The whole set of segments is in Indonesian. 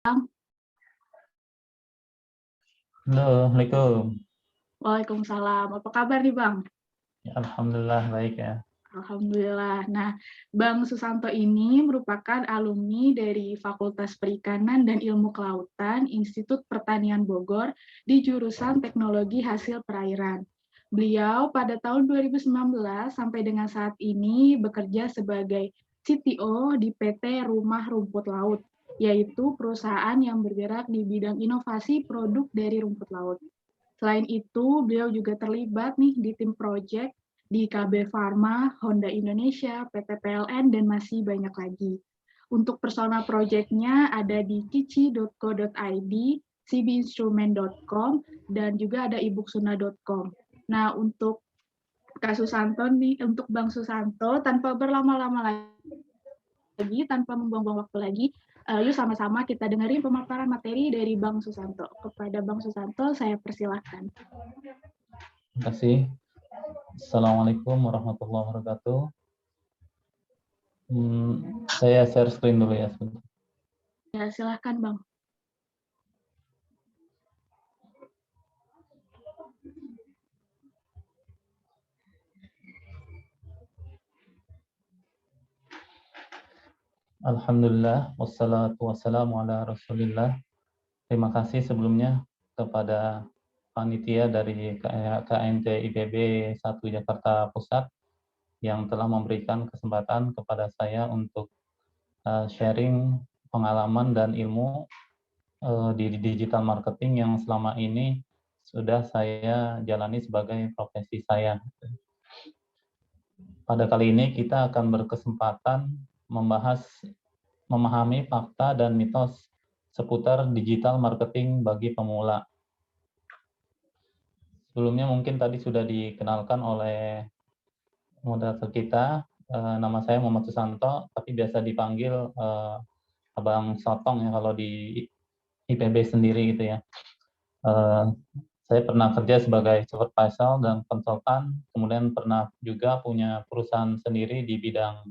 Bang. Halo, Assalamualaikum. Waalaikumsalam. Apa kabar nih, Bang? Ya, Alhamdulillah baik ya. Alhamdulillah. Nah, Bang Susanto ini merupakan alumni dari Fakultas Perikanan dan Ilmu Kelautan Institut Pertanian Bogor di jurusan Teknologi Hasil Perairan. Beliau pada tahun 2019 sampai dengan saat ini bekerja sebagai CTO di PT Rumah Rumput Laut, yaitu perusahaan yang bergerak di bidang inovasi produk dari rumput laut. Selain itu, beliau juga terlibat nih di tim project di KB Pharma, Honda Indonesia, PT PLN, dan masih banyak lagi. Untuk persona project-nya ada di kici.co.id, cbinstrument.com, dan juga ada ibuksuna.com. Nah, untuk Kak Susanto nih, untuk Bang Susanto, tanpa berlama-lama lagi, tanpa membuang-buang waktu lagi, yuk sama-sama kita dengerin pemaparan materi dari Bang Susanto. Kepada Bang Susanto, saya persilahkan. Terima kasih. Assalamualaikum warahmatullahi wabarakatuh. Saya share screen dulu ya sebentar. Ya, silahkan Bang. Alhamdulillah, wassalatu wassalamu ala rasulillah. Terima kasih sebelumnya kepada panitia dari KNT IPB 1 Jakarta Pusat yang telah memberikan kesempatan kepada saya untuk sharing pengalaman dan ilmu di digital marketing yang selama ini sudah saya jalani sebagai profesi saya. Pada kali ini kita akan berkesempatan memahami fakta dan mitos seputar digital marketing bagi pemula. Sebelumnya mungkin tadi sudah dikenalkan oleh moderator kita, nama saya Muhammad Susanto, tapi biasa dipanggil Abang Sotong ya kalau di IPB sendiri gitu ya. Saya pernah kerja sebagai supervisor dan konsultan, kemudian pernah juga punya perusahaan sendiri di bidang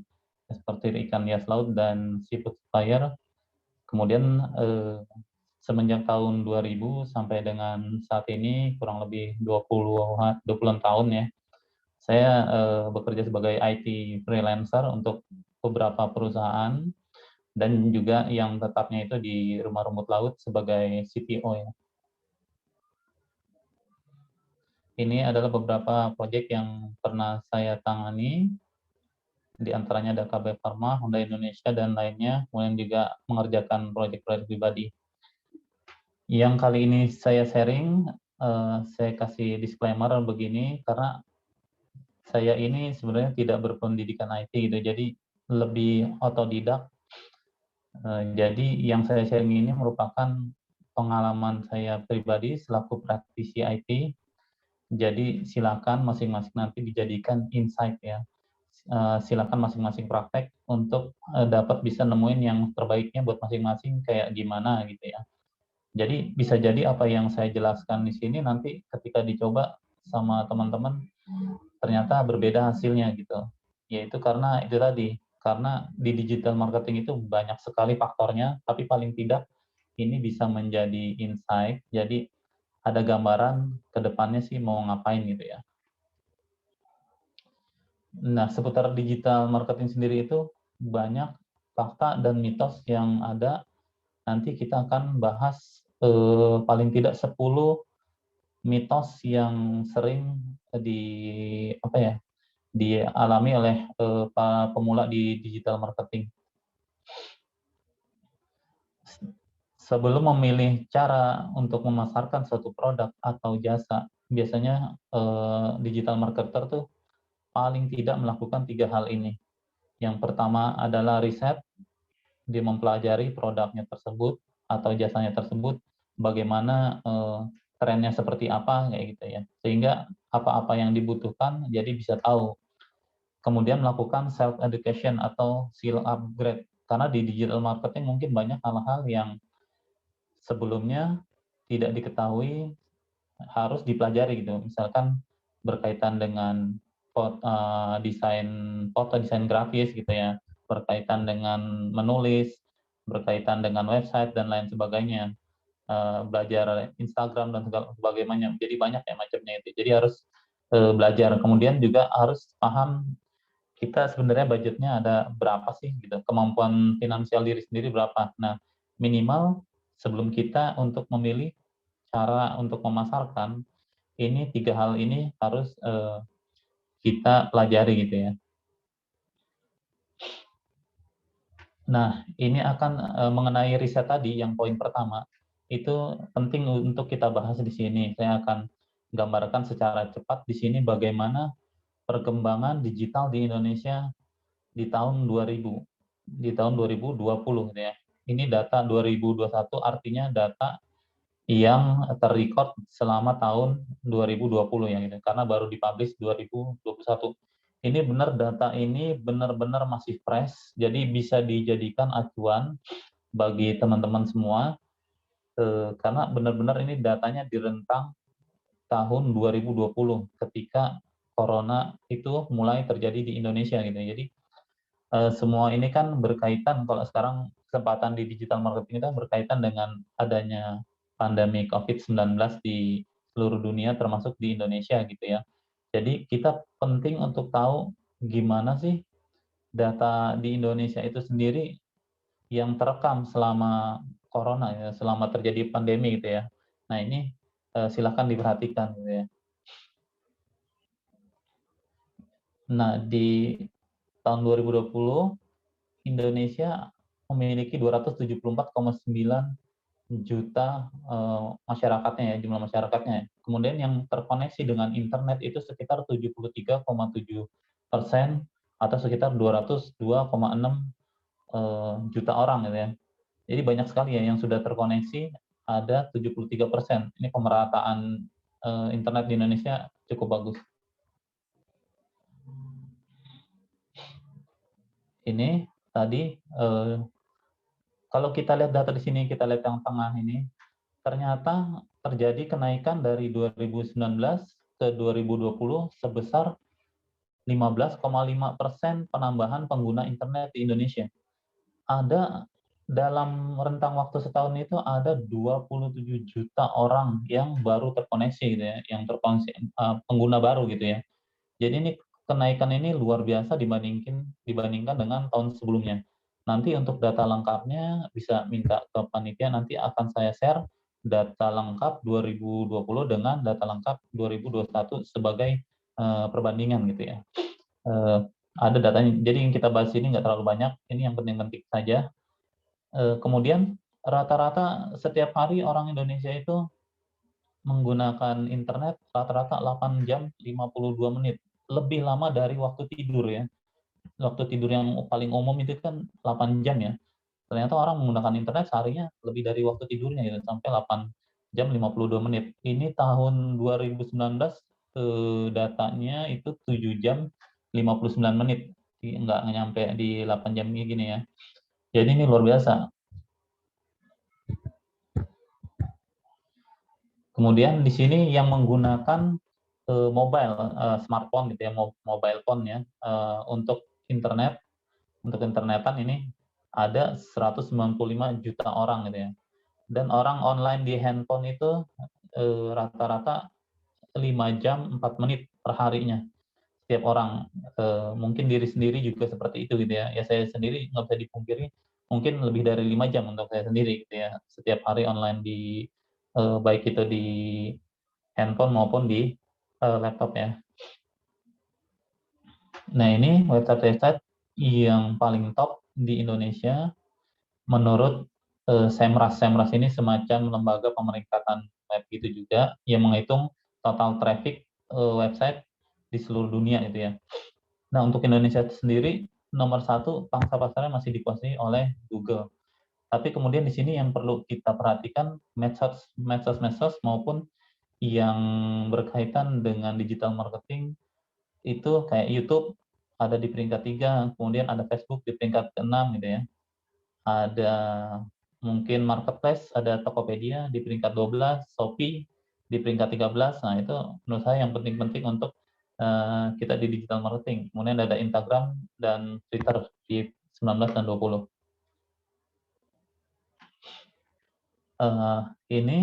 seperti ikan hias laut dan seafood supplier. Kemudian semenjak tahun 2000 sampai dengan saat ini kurang lebih 20 tahun ya, saya bekerja sebagai IT freelancer untuk beberapa perusahaan dan juga yang tetapnya itu di Rumah Rumput Laut sebagai CTO ya. Ini adalah beberapa proyek yang pernah saya tangani, di antaranya ada KB Pharma, Honda Indonesia, dan lainnya, kemudian juga mengerjakan proyek-proyek pribadi. Yang kali ini saya sharing, saya kasih disclaimer begini, karena saya ini sebenarnya tidak berpendidikan IT gitu, jadi lebih otodidak. Jadi yang saya sharing ini merupakan pengalaman saya pribadi selaku praktisi IT. Jadi silakan masing-masing nanti dijadikan insight ya. Silakan masing-masing praktek untuk dapat bisa nemuin yang terbaiknya buat masing-masing kayak gimana gitu ya. Jadi bisa jadi apa yang saya jelaskan di sini nanti ketika dicoba sama teman-teman ternyata berbeda hasilnya gitu. Yaitu karena itu tadi, karena di digital marketing itu banyak sekali faktornya, tapi paling tidak ini bisa menjadi insight. Jadi ada gambaran ke depannya sih mau ngapain gitu ya. Nah, seputar digital marketing sendiri itu banyak fakta dan mitos yang ada. Nanti kita akan bahas paling tidak 10 mitos yang sering di apa ya, dialami oleh para pemula di digital marketing. Sebelum memilih cara untuk memasarkan suatu produk atau jasa, biasanya digital marketer tuh paling tidak melakukan 3 hal ini. Yang pertama adalah riset, dia mempelajari produknya tersebut atau jasanya tersebut, bagaimana trennya seperti apa kayak gitu ya. Sehingga apa-apa yang dibutuhkan jadi bisa tahu. Kemudian melakukan self education atau skill upgrade. Karena di digital marketing mungkin banyak hal-hal yang sebelumnya tidak diketahui harus dipelajari gitu. Misalkan berkaitan dengan desain foto, desain grafis gitu ya, berkaitan dengan menulis, berkaitan dengan website dan lain sebagainya, belajar Instagram dan sebagainya. Jadi banyak ya macamnya itu. Jadi harus belajar. Kemudian juga harus paham kita sebenarnya budgetnya ada berapa sih gitu, kemampuan finansial diri sendiri berapa. Nah, minimal sebelum kita untuk memilih cara untuk memasarkan, ini 3 hal ini harus kita pelajari gitu ya. Nah, ini akan mengenai riset tadi yang poin pertama, itu penting untuk kita bahas di sini. Saya akan gambarkan secara cepat di sini bagaimana perkembangan digital di Indonesia di tahun 2000, di tahun 2020 gitu ya. Ini data 2021 artinya data yang terrecord selama tahun 2020 ya gitu. Karena baru dipublish 2021. Ini benar data ini benar-benar masih fresh, jadi bisa dijadikan acuan bagi teman-teman semua karena benar-benar ini datanya di rentang tahun 2020 ketika corona itu mulai terjadi di Indonesia gitu. Jadi semua ini kan berkaitan, kalau sekarang kesempatan di digital marketing itu berkaitan dengan adanya pandemi COVID-19 di seluruh dunia termasuk di Indonesia gitu ya. Jadi kita penting untuk tahu gimana sih data di Indonesia itu sendiri yang terekam selama corona ya, selama terjadi pandemi gitu ya. Nah ini silakan diperhatikan gitu ya. Nah di tahun 2020 Indonesia memiliki 274,9 juta masyarakatnya ya, jumlah masyarakatnya. Kemudian yang terkoneksi dengan internet itu sekitar 73,7% atau sekitar 202,6 juta orang gitu ya. Jadi banyak sekali ya yang sudah terkoneksi, ada 73%. Ini pemerataan internet di Indonesia cukup bagus. Ini tadi kalau kita lihat data di sini, kita lihat yang tengah ini, ternyata terjadi kenaikan dari 2019 ke 2020 sebesar 15,5% penambahan pengguna internet di Indonesia. Ada dalam rentang waktu setahun itu ada 27 juta orang yang baru terkoneksi gitu ya, yang terkoneksi pengguna baru gitu ya. Jadi ini kenaikan ini luar biasa dibandingkan dengan tahun sebelumnya. Nanti untuk data lengkapnya bisa minta ke panitia, nanti akan saya share data lengkap 2020 dengan data lengkap 2021 sebagai perbandingan gitu ya. Ada datanya, jadi yang kita bahas ini nggak terlalu banyak, ini yang penting-penting saja. Kemudian rata-rata setiap hari orang Indonesia itu menggunakan internet rata-rata 8 jam 52 menit. Lebih lama dari waktu tidur ya. Waktu tidur yang paling umum itu kan 8 jam ya. Ternyata orang menggunakan internet seharinya lebih dari waktu tidurnya gitu, sampai 8 jam 52 menit. Ini tahun 2019 datanya itu 7 jam 59 menit. Nggak nyampe di 8 jam ini gini ya. Jadi ini luar biasa. Kemudian di sini yang menggunakan mobile, smartphone gitu ya, mobile phone ya, untuk internetan ini ada 195 juta orang gitu ya. Dan orang online di handphone itu rata-rata 5 jam 4 menit per harinya setiap orang. Mungkin diri sendiri juga seperti itu gitu ya. Ya saya sendiri nggak bisa dipungkiri, mungkin lebih dari 5 jam untuk saya sendiri gitu ya, setiap hari online di baik itu di handphone maupun di laptop ya. Nah ini website-website yang paling top di Indonesia menurut Semrush. Semrush ini semacam lembaga pemeringkatan web gitu juga yang menghitung total traffic website di seluruh dunia itu ya. Nah untuk Indonesia sendiri nomor 1 pangsa pasarnya masih dikuasai oleh Google. Tapi kemudian di sini yang perlu kita perhatikan medsos maupun yang berkaitan dengan digital marketing itu kayak YouTube ada di peringkat 3, kemudian ada Facebook di peringkat ke-6 gitu ya. Ada mungkin marketplace, ada Tokopedia di peringkat 12, Shopee di peringkat 13. Nah, itu menurut saya yang penting-penting untuk kita di digital marketing. Kemudian ada Instagram dan Twitter di 19 dan 20. Ini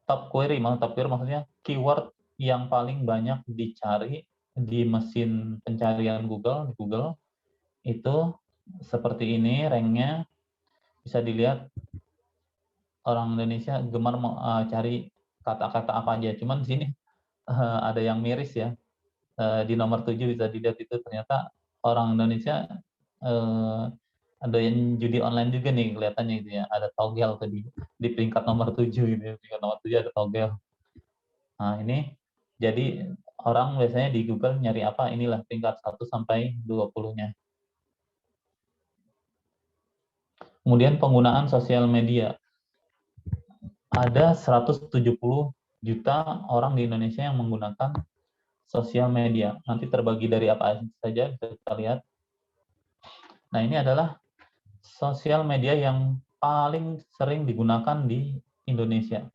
top query maksudnya keyword yang paling banyak dicari di mesin pencarian Google itu seperti ini ranknya. Bisa dilihat orang Indonesia gemar cari kata-kata apa aja. Cuman di sini ada yang miris ya. Di nomor 7 bisa dilihat itu ternyata orang Indonesia ada yang judi online juga nih kelihatannya gitu ya. Ada togel tuh di peringkat nomor 7 gitu ya. Peringkat nomor 7 ada togel. Nah, ini jadi orang biasanya di Google nyari apa? Inilah peringkat 1 sampai 20-nya. Kemudian penggunaan sosial media. Ada 170 juta orang di Indonesia yang menggunakan sosial media. Nanti terbagi dari apa saja bisa kita lihat. Nah, ini adalah sosial media yang paling sering digunakan di Indonesia.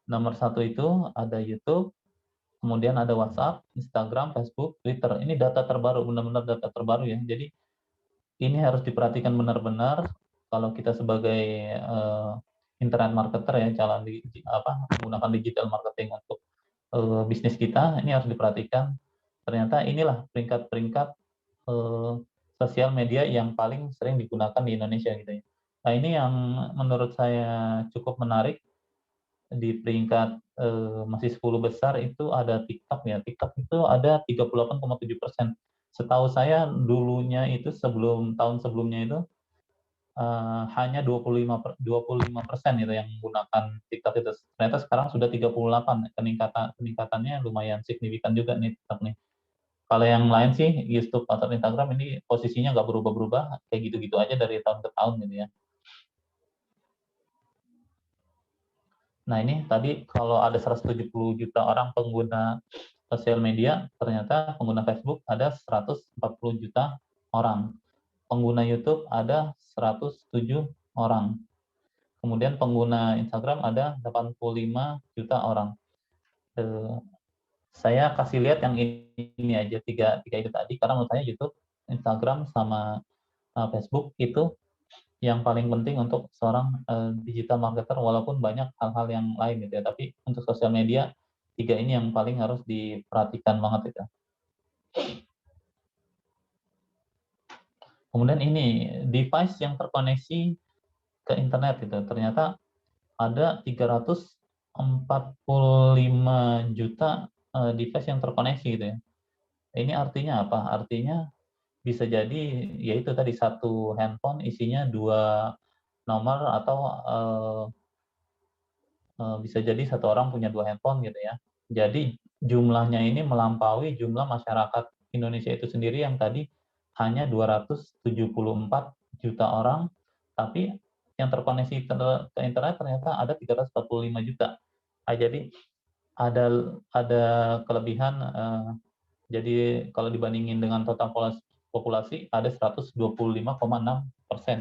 Nomor 1 itu ada YouTube, kemudian ada WhatsApp, Instagram, Facebook, Twitter. Ini data terbaru, benar-benar data terbaru ya. Jadi ini harus diperhatikan benar-benar kalau kita sebagai internet marketer ya, menggunakan digital marketing untuk bisnis kita, ini harus diperhatikan. Ternyata inilah peringkat-peringkat sosial media yang paling sering digunakan di Indonesia gitu ya. Nah, ini yang menurut saya cukup menarik. Di peringkat masih 10 besar itu ada TikTok ya. TikTok itu ada 38,7%. Setahu saya dulunya itu tahun sebelumnya itu hanya 25% itu yang menggunakan TikTok itu. Ternyata sekarang sudah 38. Peningkatannya lumayan signifikan juga nih TikTok nih. Kalau yang lain sih YouTube atau Instagram ini posisinya nggak berubah-berubah, kayak gitu-gitu aja dari tahun ke tahun gitu ya. Nah, ini tadi kalau ada 170 juta orang pengguna sosial media, ternyata pengguna Facebook ada 140 juta orang. Pengguna YouTube ada 107 orang. Kemudian pengguna Instagram ada 85 juta orang. Saya kasih lihat yang ini aja, tiga itu tadi, karena menurut saya YouTube, Instagram, sama Facebook itu yang paling penting untuk seorang digital marketer, walaupun banyak hal-hal yang lain gitu ya. Tapi untuk sosial media, tiga ini yang paling harus diperhatikan banget gitu. Kemudian ini device yang terkoneksi ke internet gitu. Ternyata ada 345 juta device yang terkoneksi gitu ya. Ini artinya apa? Artinya bisa jadi yaitu tadi satu handphone isinya dua nomor, atau bisa jadi satu orang punya dua handphone gitu ya. Jadi jumlahnya ini melampaui jumlah masyarakat Indonesia itu sendiri yang tadi hanya 274 juta orang, tapi yang terkoneksi ke internet ternyata ada 345 juta. Jadi ada kelebihan. Jadi kalau dibandingin dengan total populasi ada 125,6%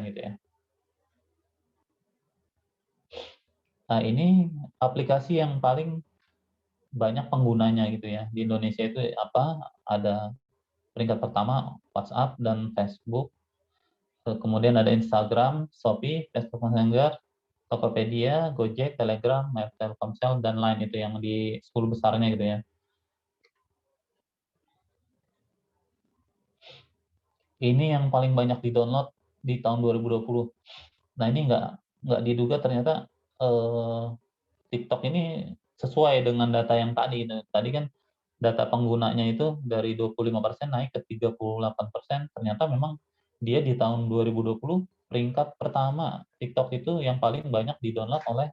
gitu ya. Nah, ini aplikasi yang paling banyak penggunanya gitu ya di Indonesia itu apa? Ada peringkat pertama WhatsApp dan Facebook, kemudian ada Instagram, Shopee, Facebook Messenger, Tokopedia, Gojek, Telegram, Telkomsel, dan lain itu yang di 10 besarnya gitu ya. Ini yang paling banyak di-download di tahun 2020. Nah, ini nggak diduga ternyata TikTok ini sesuai dengan data yang tadi. Tadi kan data penggunanya itu dari 25% naik ke 38%. Ternyata memang dia di tahun 2020 peringkat pertama TikTok itu yang paling banyak di-download oleh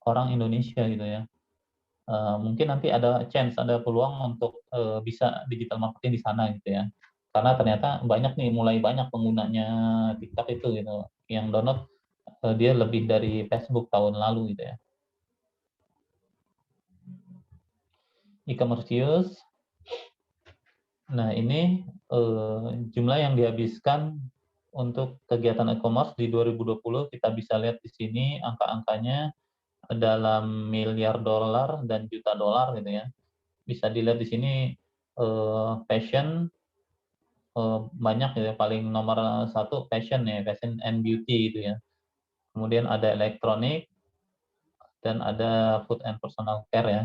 orang Indonesia gitu ya. Mungkin nanti ada peluang untuk bisa digital marketing di sana gitu ya. Karena ternyata mulai banyak penggunanya TikTok itu gitu. Yang download dia lebih dari Facebook tahun lalu gitu ya. E-commerce use. Nah, ini jumlah yang dihabiskan untuk kegiatan e-commerce di 2020 kita bisa lihat di sini angka-angkanya dalam miliar dolar dan juta dolar gitu ya. Bisa dilihat di sini fashion banyak ya, paling nomor 1 fashion ya, fashion and beauty gitu ya. kemudian ada elektronik, dan ada food and personal care ya.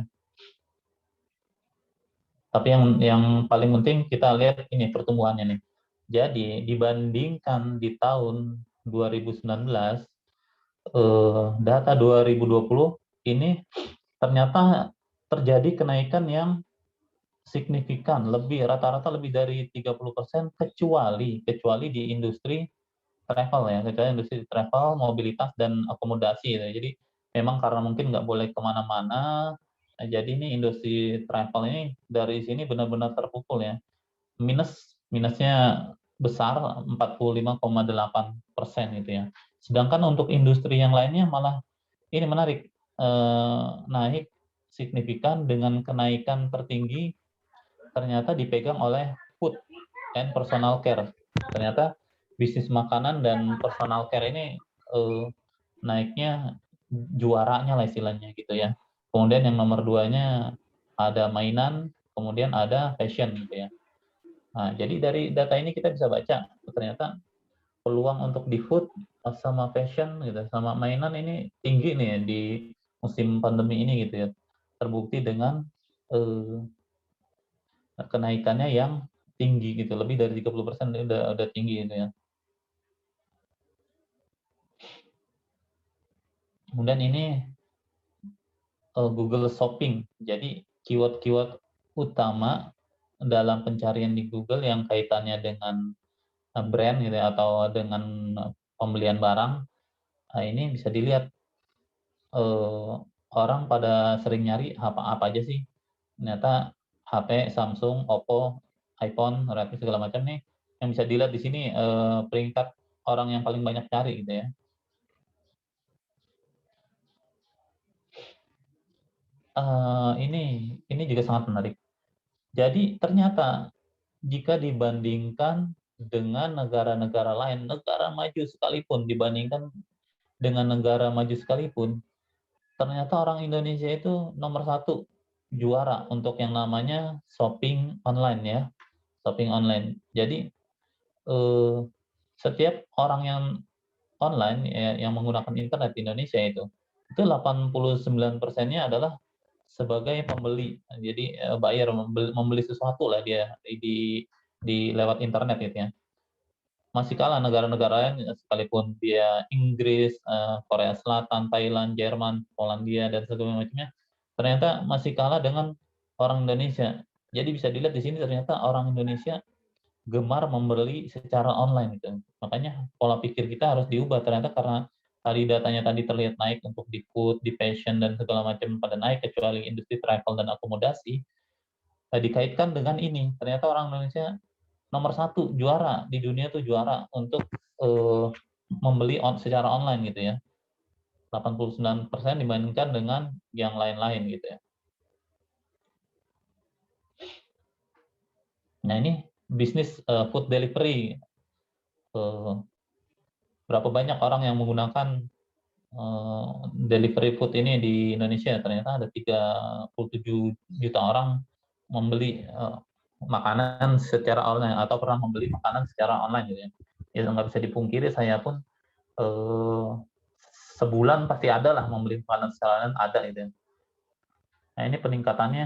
Tapi yang paling penting kita lihat ini pertumbuhannya nih. Jadi dibandingkan di tahun 2019, data 2020 ini ternyata terjadi kenaikan yang signifikan, rata-rata lebih dari 30%, kecuali di industri travel ya, kecuali industri travel, mobilitas, dan akomodasi gitu. Jadi memang karena mungkin nggak boleh kemana-mana, jadi ini industri travel ini dari sini benar-benar terpukul ya. Minusnya besar, 45,8% gitu ya. Sedangkan untuk industri yang lainnya malah ini menarik, naik signifikan dengan kenaikan tertinggi ternyata dipegang oleh food and personal care. Ternyata bisnis makanan dan personal care ini naiknya juaranya lah istilahnya gitu ya. Kemudian yang nomor 2-nya ada mainan, kemudian ada fashion gitu ya. Nah, jadi dari data ini kita bisa baca ternyata peluang untuk di food sama fashion gitu, sama mainan ini tinggi nih ya di musim pandemi ini gitu ya. Terbukti dengan kenaikannya yang tinggi gitu, lebih dari 30% udah tinggi gitu ya. Kemudian ini Google Shopping. Jadi keyword-keyword utama dalam pencarian di Google yang kaitannya dengan brand gitu ya, atau dengan pembelian barang. Nah, ini bisa dilihat orang pada sering nyari apa aja sih. Ternyata HP, Samsung, Oppo, iPhone, Redmi segala macam nih yang bisa dilihat di sini peringkat orang yang paling banyak cari gitu ya. Ini juga sangat menarik. Jadi ternyata jika dibandingkan dengan negara-negara lain, negara maju sekalipun, dibandingkan dengan negara maju sekalipun, ternyata orang Indonesia itu nomor 1 juara untuk yang namanya shopping online ya, shopping online. Jadi setiap orang yang online ya, yang menggunakan internet di Indonesia itu 89%-nya adalah sebagai pembeli. Jadi buyer membeli sesuatu lah dia di lewat internet gitu ya. Masih kalah negara-negara lain sekalipun dia Inggris, Korea Selatan, Thailand, Jerman, Polandia dan segala macamnya, ternyata masih kalah dengan orang Indonesia. Jadi bisa dilihat di sini ternyata orang Indonesia gemar membeli secara online gitu. Makanya pola pikir kita harus diubah ternyata karena tadi datanya tadi terlihat naik untuk di food, di fashion dan segala macam pada naik kecuali industri travel dan akomodasi. Dikaitkan dengan ini, ternyata orang Indonesia nomor 1 juara di dunia tuh juara untuk membeli secara online gitu ya. 89% dibandingkan dengan yang lain-lain gitu ya. Nah ini bisnis food delivery. Berapa banyak orang yang menggunakan delivery food ini di Indonesia? Ternyata ada 37 juta orang membeli makanan secara online atau pernah membeli makanan secara online gitu ya. Ya nggak bisa dipungkiri, saya pun sebulan pasti ada lah membeli makanan secara online, ada gitu ya. Nah ini peningkatannya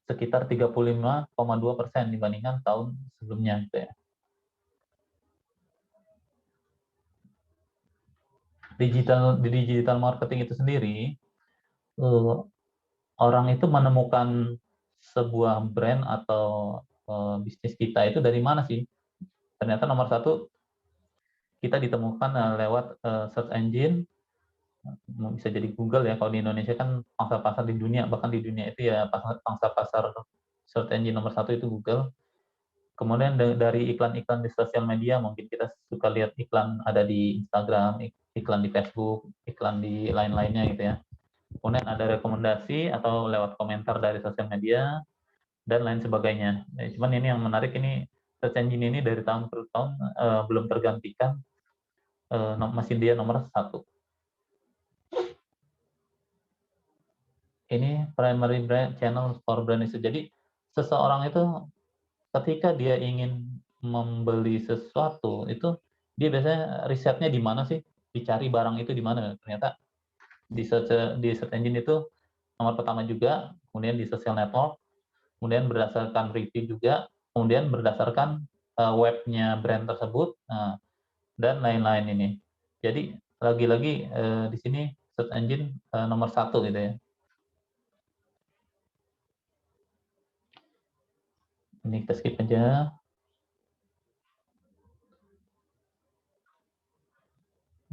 sekitar 35,2% dibandingkan tahun sebelumnya gitu ya. Di digital marketing itu sendiri, orang itu menemukan sebuah brand atau bisnis kita itu dari mana sih? Ternyata nomor 1 kita ditemukan lewat search engine, bisa jadi Google ya. Kalau di Indonesia kan pangsa pasar di dunia, bahkan di dunia itu ya pangsa pasar search engine nomor 1 itu Google. Kemudian dari iklan-iklan di sosial media, mungkin kita suka lihat iklan ada di Instagram, iklan di Facebook, iklan di lain-lainnya gitu ya. Kemudian ada rekomendasi atau lewat komentar dari sosial media, dan lain sebagainya. Cuman ini yang menarik, ini search engine ini dari tahun ke tahun belum tergantikan, masih dia nomor 1. Ini primary brand channel for brand itu. Jadi seseorang itu ketika dia ingin membeli sesuatu itu dia biasanya risetnya di mana sih? dicari barang itu di mana. Ternyata di search engine itu nomor pertama juga, kemudian di social network, kemudian berdasarkan review juga, kemudian berdasarkan webnya brand tersebut, dan lain-lain ini. Jadi lagi-lagi di sini search engine nomor 1 gitu ya. Ini kita skip aja.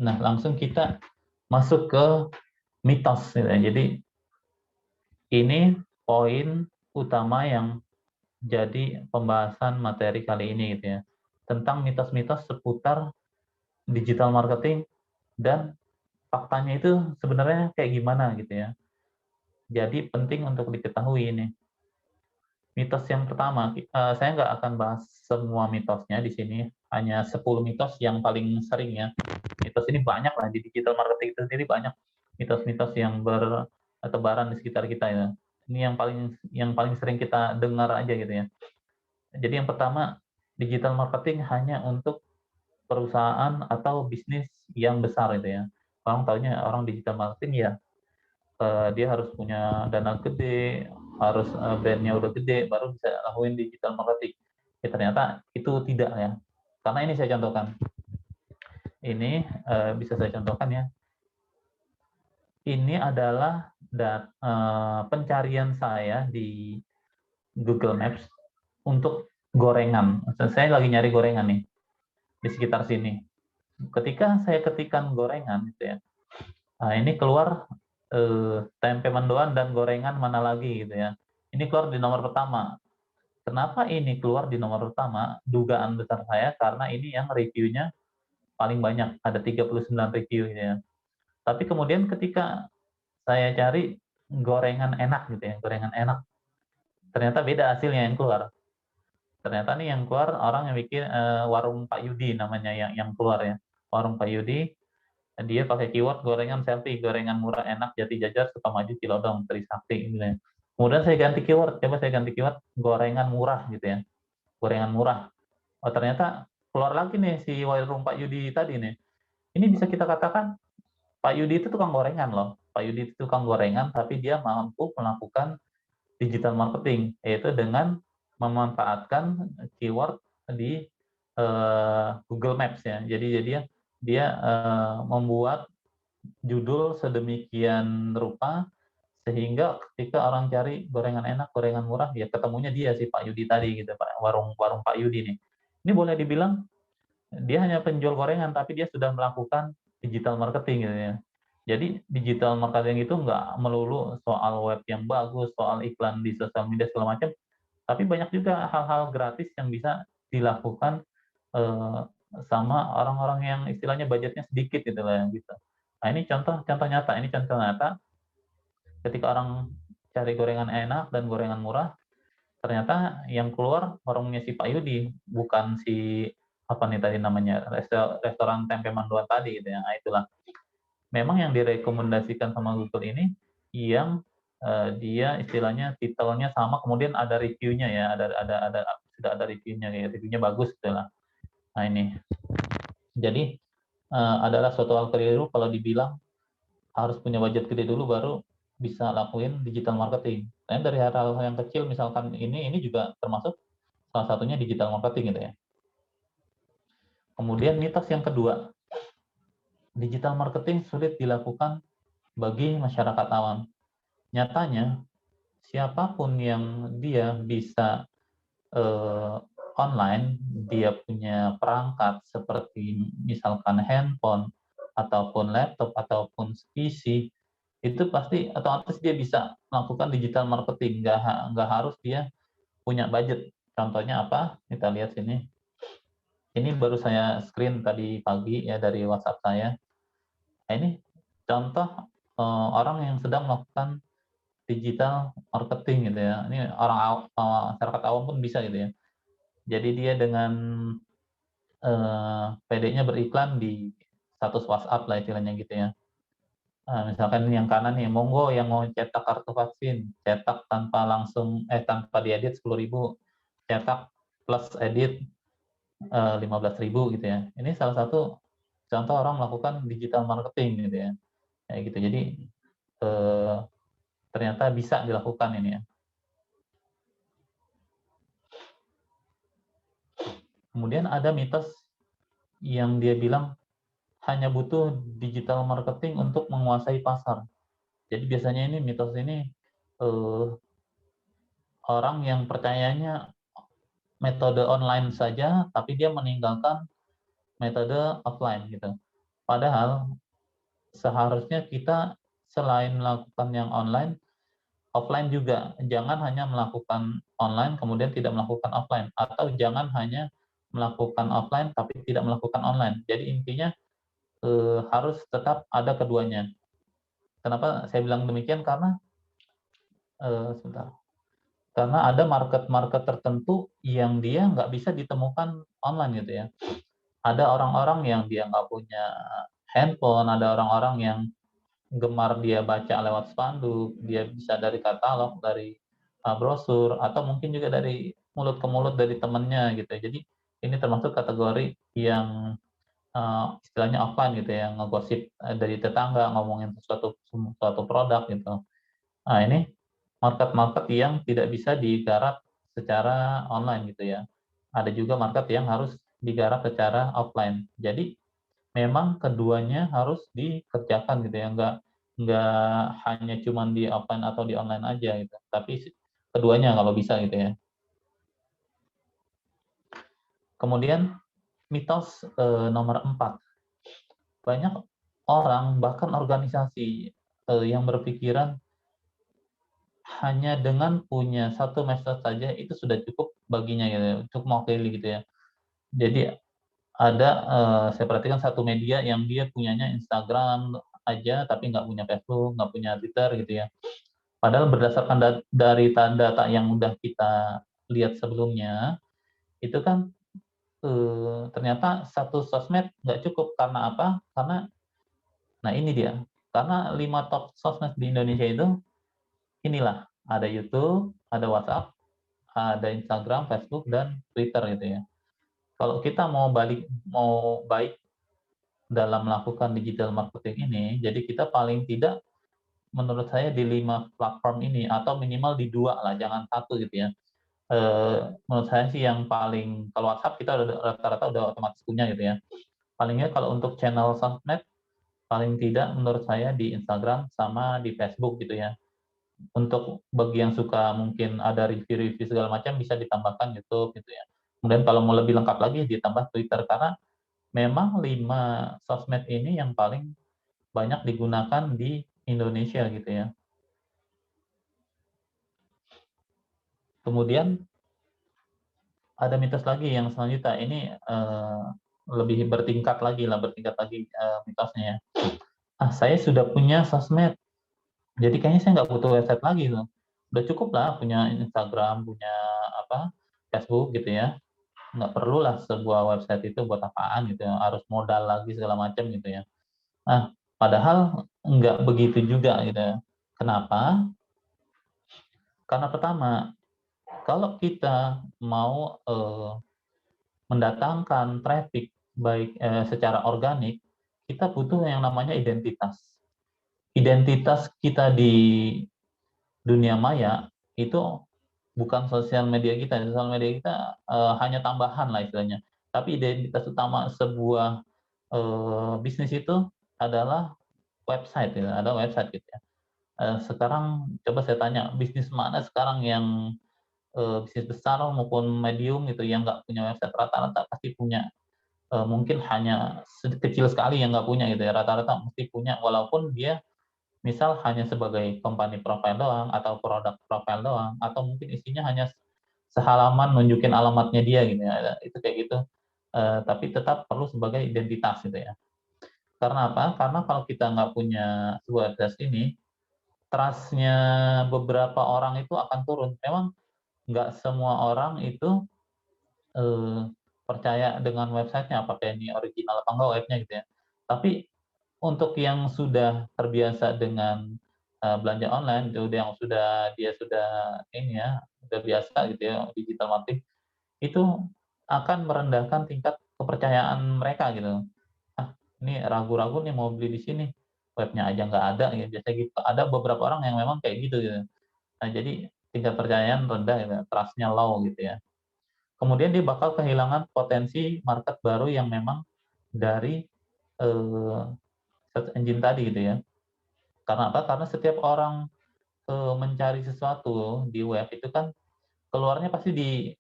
Nah, langsung kita masuk ke mitos gitu ya. Jadi ini poin utama yang jadi pembahasan materi kali ini gitu ya. Tentang mitos-mitos seputar digital marketing dan faktanya itu sebenarnya kayak gimana gitu ya. Jadi penting untuk diketahui ini. Mitos yang pertama, saya nggak akan bahas semua mitosnya di sini, hanya 10 mitos yang paling sering ya. Mitos ini banyak lah, di digital marketing itu sendiri banyak mitos-mitos yang bertebaran di sekitar kita ya. Ini yang paling sering kita dengar aja gitu ya. Jadi yang pertama, digital marketing hanya untuk perusahaan atau bisnis yang besar gitu ya. Orang taunya orang digital marketing ya dia harus punya dana gede, harus brandnya udah gede, baru bisa lakuin digital marketing. Ya, ternyata itu tidak ya. Karena ini saya contohkan. Ini bisa saya contohkan ya. Ini adalah pencarian saya di Google Maps untuk gorengan. Saya lagi nyari gorengan nih di sekitar sini. Ketika saya ketikkan gorengan, gitu ya, nah ini keluar tempe mendoan dan gorengan mana lagi gitu ya. Ini keluar di nomor pertama. Kenapa ini keluar di nomor pertama? Dugaan besar saya karena ini yang reviewnya paling banyak, ada 39 review gitu ya. Tapi kemudian ketika saya cari gorengan enak gitu ya, gorengan enak, ternyata beda hasilnya yang keluar. Ternyata nih yang keluar orang yang bikin warung Pak Yudi namanya yang keluar ya. Warung Pak Yudi, dia pakai keyword gorengan selfie, gorengan murah enak Jati Jajar Sukamaju Cilodong Trisakti gitu ya. Kemudian saya ganti keyword, coba saya ganti keyword gorengan murah gitu ya. Gorengan murah. Oh ternyata keluar lagi nih si warung Pak Yudi tadi nih. Ini bisa kita katakan Pak Yudi itu tukang gorengan loh. Pak Yudi itu tukang gorengan tapi dia mampu melakukan digital marketing yaitu dengan memanfaatkan keyword di Google Maps ya. Jadi dia membuat judul sedemikian rupa sehingga ketika orang cari gorengan enak, gorengan murah, ya ketemunya dia si Pak Yudi tadi gitu, Pak. Warung Pak Yudi nih. Ini boleh dibilang dia hanya penjual gorengan, tapi dia sudah melakukan digital marketing gitu ya. Jadi digital marketing itu nggak melulu soal web yang bagus, soal iklan di sosial media segala macam, tapi banyak juga hal-hal gratis yang bisa dilakukan eh, sama orang-orang yang istilahnya budgetnya sedikit gitu lah gitu. Nah ini contoh nyata, ini contoh nyata ketika orang cari gorengan enak dan gorengan murah, ternyata yang keluar warungnya si Pak Yudi, bukan si apa nih tadi namanya restoran tempe mendoan tadi gitu ya. Nah, itulah. Memang yang direkomendasikan sama Google ini yang dia istilahnya titelnya sama, kemudian ada reviewnya ya, sudah ada reviewnya, kayak reviewnya bagus gitu lah. Nah ini, jadi adalah suatu hal keliru kalau dibilang harus punya budget gede dulu baru bisa lakuin digital marketing. Nah, dari hal-hal yang kecil misalkan ini juga termasuk salah satunya digital marketing gitu ya. Kemudian mitos yang kedua, digital marketing sulit dilakukan bagi masyarakat awam. Nyatanya siapapun yang dia bisa online, dia punya perangkat seperti misalkan handphone ataupun laptop ataupun PC, itu pasti otomatis dia bisa melakukan digital marketing. Nggak harus dia punya budget. Contohnya apa? Kita lihat sini. Ini baru saya screen tadi pagi ya dari WhatsApp saya. Nah, ini contoh orang yang sedang melakukan digital marketing gitu ya. Ini orang masyarakat awam pun bisa gitu ya. Jadi dia dengan PD-nya beriklan di status WhatsApp lah istilahnya gitu ya. Misalkan yang kanan nih, monggo yang mau cetak kartu vaksin, cetak tanpa diedit 10.000, cetak plus edit 15.000 gitu ya. Ini salah satu contoh orang melakukan digital marketing gitu ya, kayak gitu. Jadi ternyata bisa dilakukan ini ya. Kemudian ada mitos yang dia bilang hanya butuh digital marketing untuk menguasai pasar. Jadi biasanya ini mitos ini orang yang percayanya metode online saja, tapi dia meninggalkan metode offline gitu. Padahal seharusnya kita selain melakukan yang online, offline juga. Jangan hanya melakukan online kemudian tidak melakukan offline, atau jangan hanya melakukan offline tapi tidak melakukan online. Jadi intinya harus tetap ada keduanya. Kenapa saya bilang demikian? Karena sebentar. Karena ada market-market tertentu yang dia nggak bisa ditemukan online gitu ya. Ada orang-orang yang dia nggak punya handphone, ada orang-orang yang gemar dia baca lewat spanduk, dia bisa dari katalog, dari brosur, atau mungkin juga dari mulut ke mulut dari temannya gitu. Jadi ini termasuk kategori yang istilahnya offline gitu ya, ngegosip dari tetangga, ngomongin suatu produk gitu. Nah ini market-market yang tidak bisa digarap secara online gitu ya. Ada juga market yang harus digarap secara offline. Jadi memang keduanya harus dikerjakan gitu ya, nggak hanya cuman di offline atau di online aja gitu, tapi keduanya kalau bisa gitu ya. Kemudian mitos nomor 4, banyak orang bahkan organisasi yang berpikiran hanya dengan punya satu medsos saja itu sudah cukup baginya gitu ya, cukup mewakili gitu ya. Jadi ada saya perhatikan satu media yang dia punyanya Instagram aja tapi nggak punya Facebook, nggak punya Twitter gitu ya. Padahal berdasarkan dari data yang udah kita lihat sebelumnya, itu kan ternyata satu sosmed nggak cukup. Karena apa? Karena, nah ini dia, karena 5 top sosmed di Indonesia itu inilah, ada YouTube, ada WhatsApp, ada Instagram, Facebook, dan Twitter gitu ya. Kalau kita mau baik dalam melakukan digital marketing ini, jadi kita paling tidak menurut saya di 5 platform ini atau minimal di 2 lah, jangan satu gitu ya. Menurut saya sih yang paling, kalau WhatsApp kita rata-rata udah otomatis punya gitu ya. Palingnya kalau untuk channel sosmed, paling tidak menurut saya di Instagram sama di Facebook gitu ya. Untuk bagi yang suka mungkin ada review-review segala macam bisa ditambahkan YouTube gitu ya. Kemudian kalau mau lebih lengkap lagi ditambah Twitter, karena memang 5 sosmed ini yang paling banyak digunakan di Indonesia gitu ya. Kemudian ada mitos lagi yang selanjutnya ini lebih bertingkat lagi mitosnya ya. Saya sudah punya sosmed, jadi kayaknya saya nggak butuh website lagi tuh. Udah cukup lah punya Instagram, punya Facebook gitu ya. Nggak perlulah sebuah website itu buat apaan gitu ya, harus modal lagi segala macam gitu ya. Padahal nggak begitu juga gitu ya. Kenapa? Karena pertama, kalau kita mau mendatangkan traffic baik secara organik, kita butuh yang namanya identitas. Identitas kita di dunia maya itu bukan sosial media kita. Sosial media kita hanya tambahan lah istilahnya. Tapi identitas utama sebuah bisnis itu adalah website, ya, ada website gitu ya. Sekarang coba saya tanya, bisnis mana sekarang yang bisnis besar maupun medium gitu yang nggak punya website? Rata-rata pasti punya. Mungkin hanya kecil sekali yang nggak punya gitu ya, rata-rata mesti punya, walaupun dia misal hanya sebagai company profile doang atau produk profile doang, atau mungkin isinya hanya sehalaman nunjukin alamatnya dia gitu ya, itu kayak gitu. Tapi tetap perlu sebagai identitas gitu ya. Karena apa? Karena kalau kita nggak punya sebuah identitas ini, trust-nya beberapa orang itu akan turun. Memang nggak semua orang itu percaya dengan websitenya, apakah ini original apa enggak webnya gitu ya. Tapi untuk yang sudah terbiasa dengan belanja online, dia sudah ini ya, sudah biasa gitu ya digital marketing, itu akan merendahkan tingkat kepercayaan mereka gitu. ini ragu-ragu nih mau beli di sini, webnya aja nggak ada, ya biasanya gitu. Ada beberapa orang yang memang kayak gitu, gitu. Nah, jadi tingkat percayaan rendah, gitu, trust-nya low gitu ya. Kemudian dia bakal kehilangan potensi market baru yang memang dari search engine tadi gitu ya. Karena apa? Karena setiap orang mencari sesuatu di web itu kan keluarnya pasti di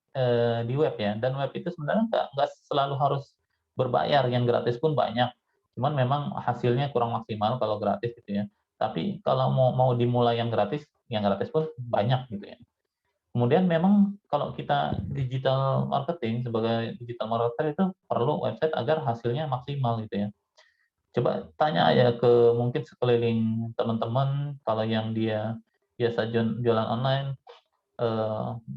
web ya. Dan web itu sebenarnya nggak selalu harus berbayar, yang gratis pun banyak. Cuman memang hasilnya kurang maksimal kalau gratis gitu ya. Tapi kalau mau dimulai yang gratis pun banyak gitu ya. Kemudian memang kalau kita digital marketing, sebagai digital marketer itu perlu website agar hasilnya maksimal gitu ya. Coba tanya aja ke mungkin sekeliling teman-teman, kalau yang dia biasa jualan online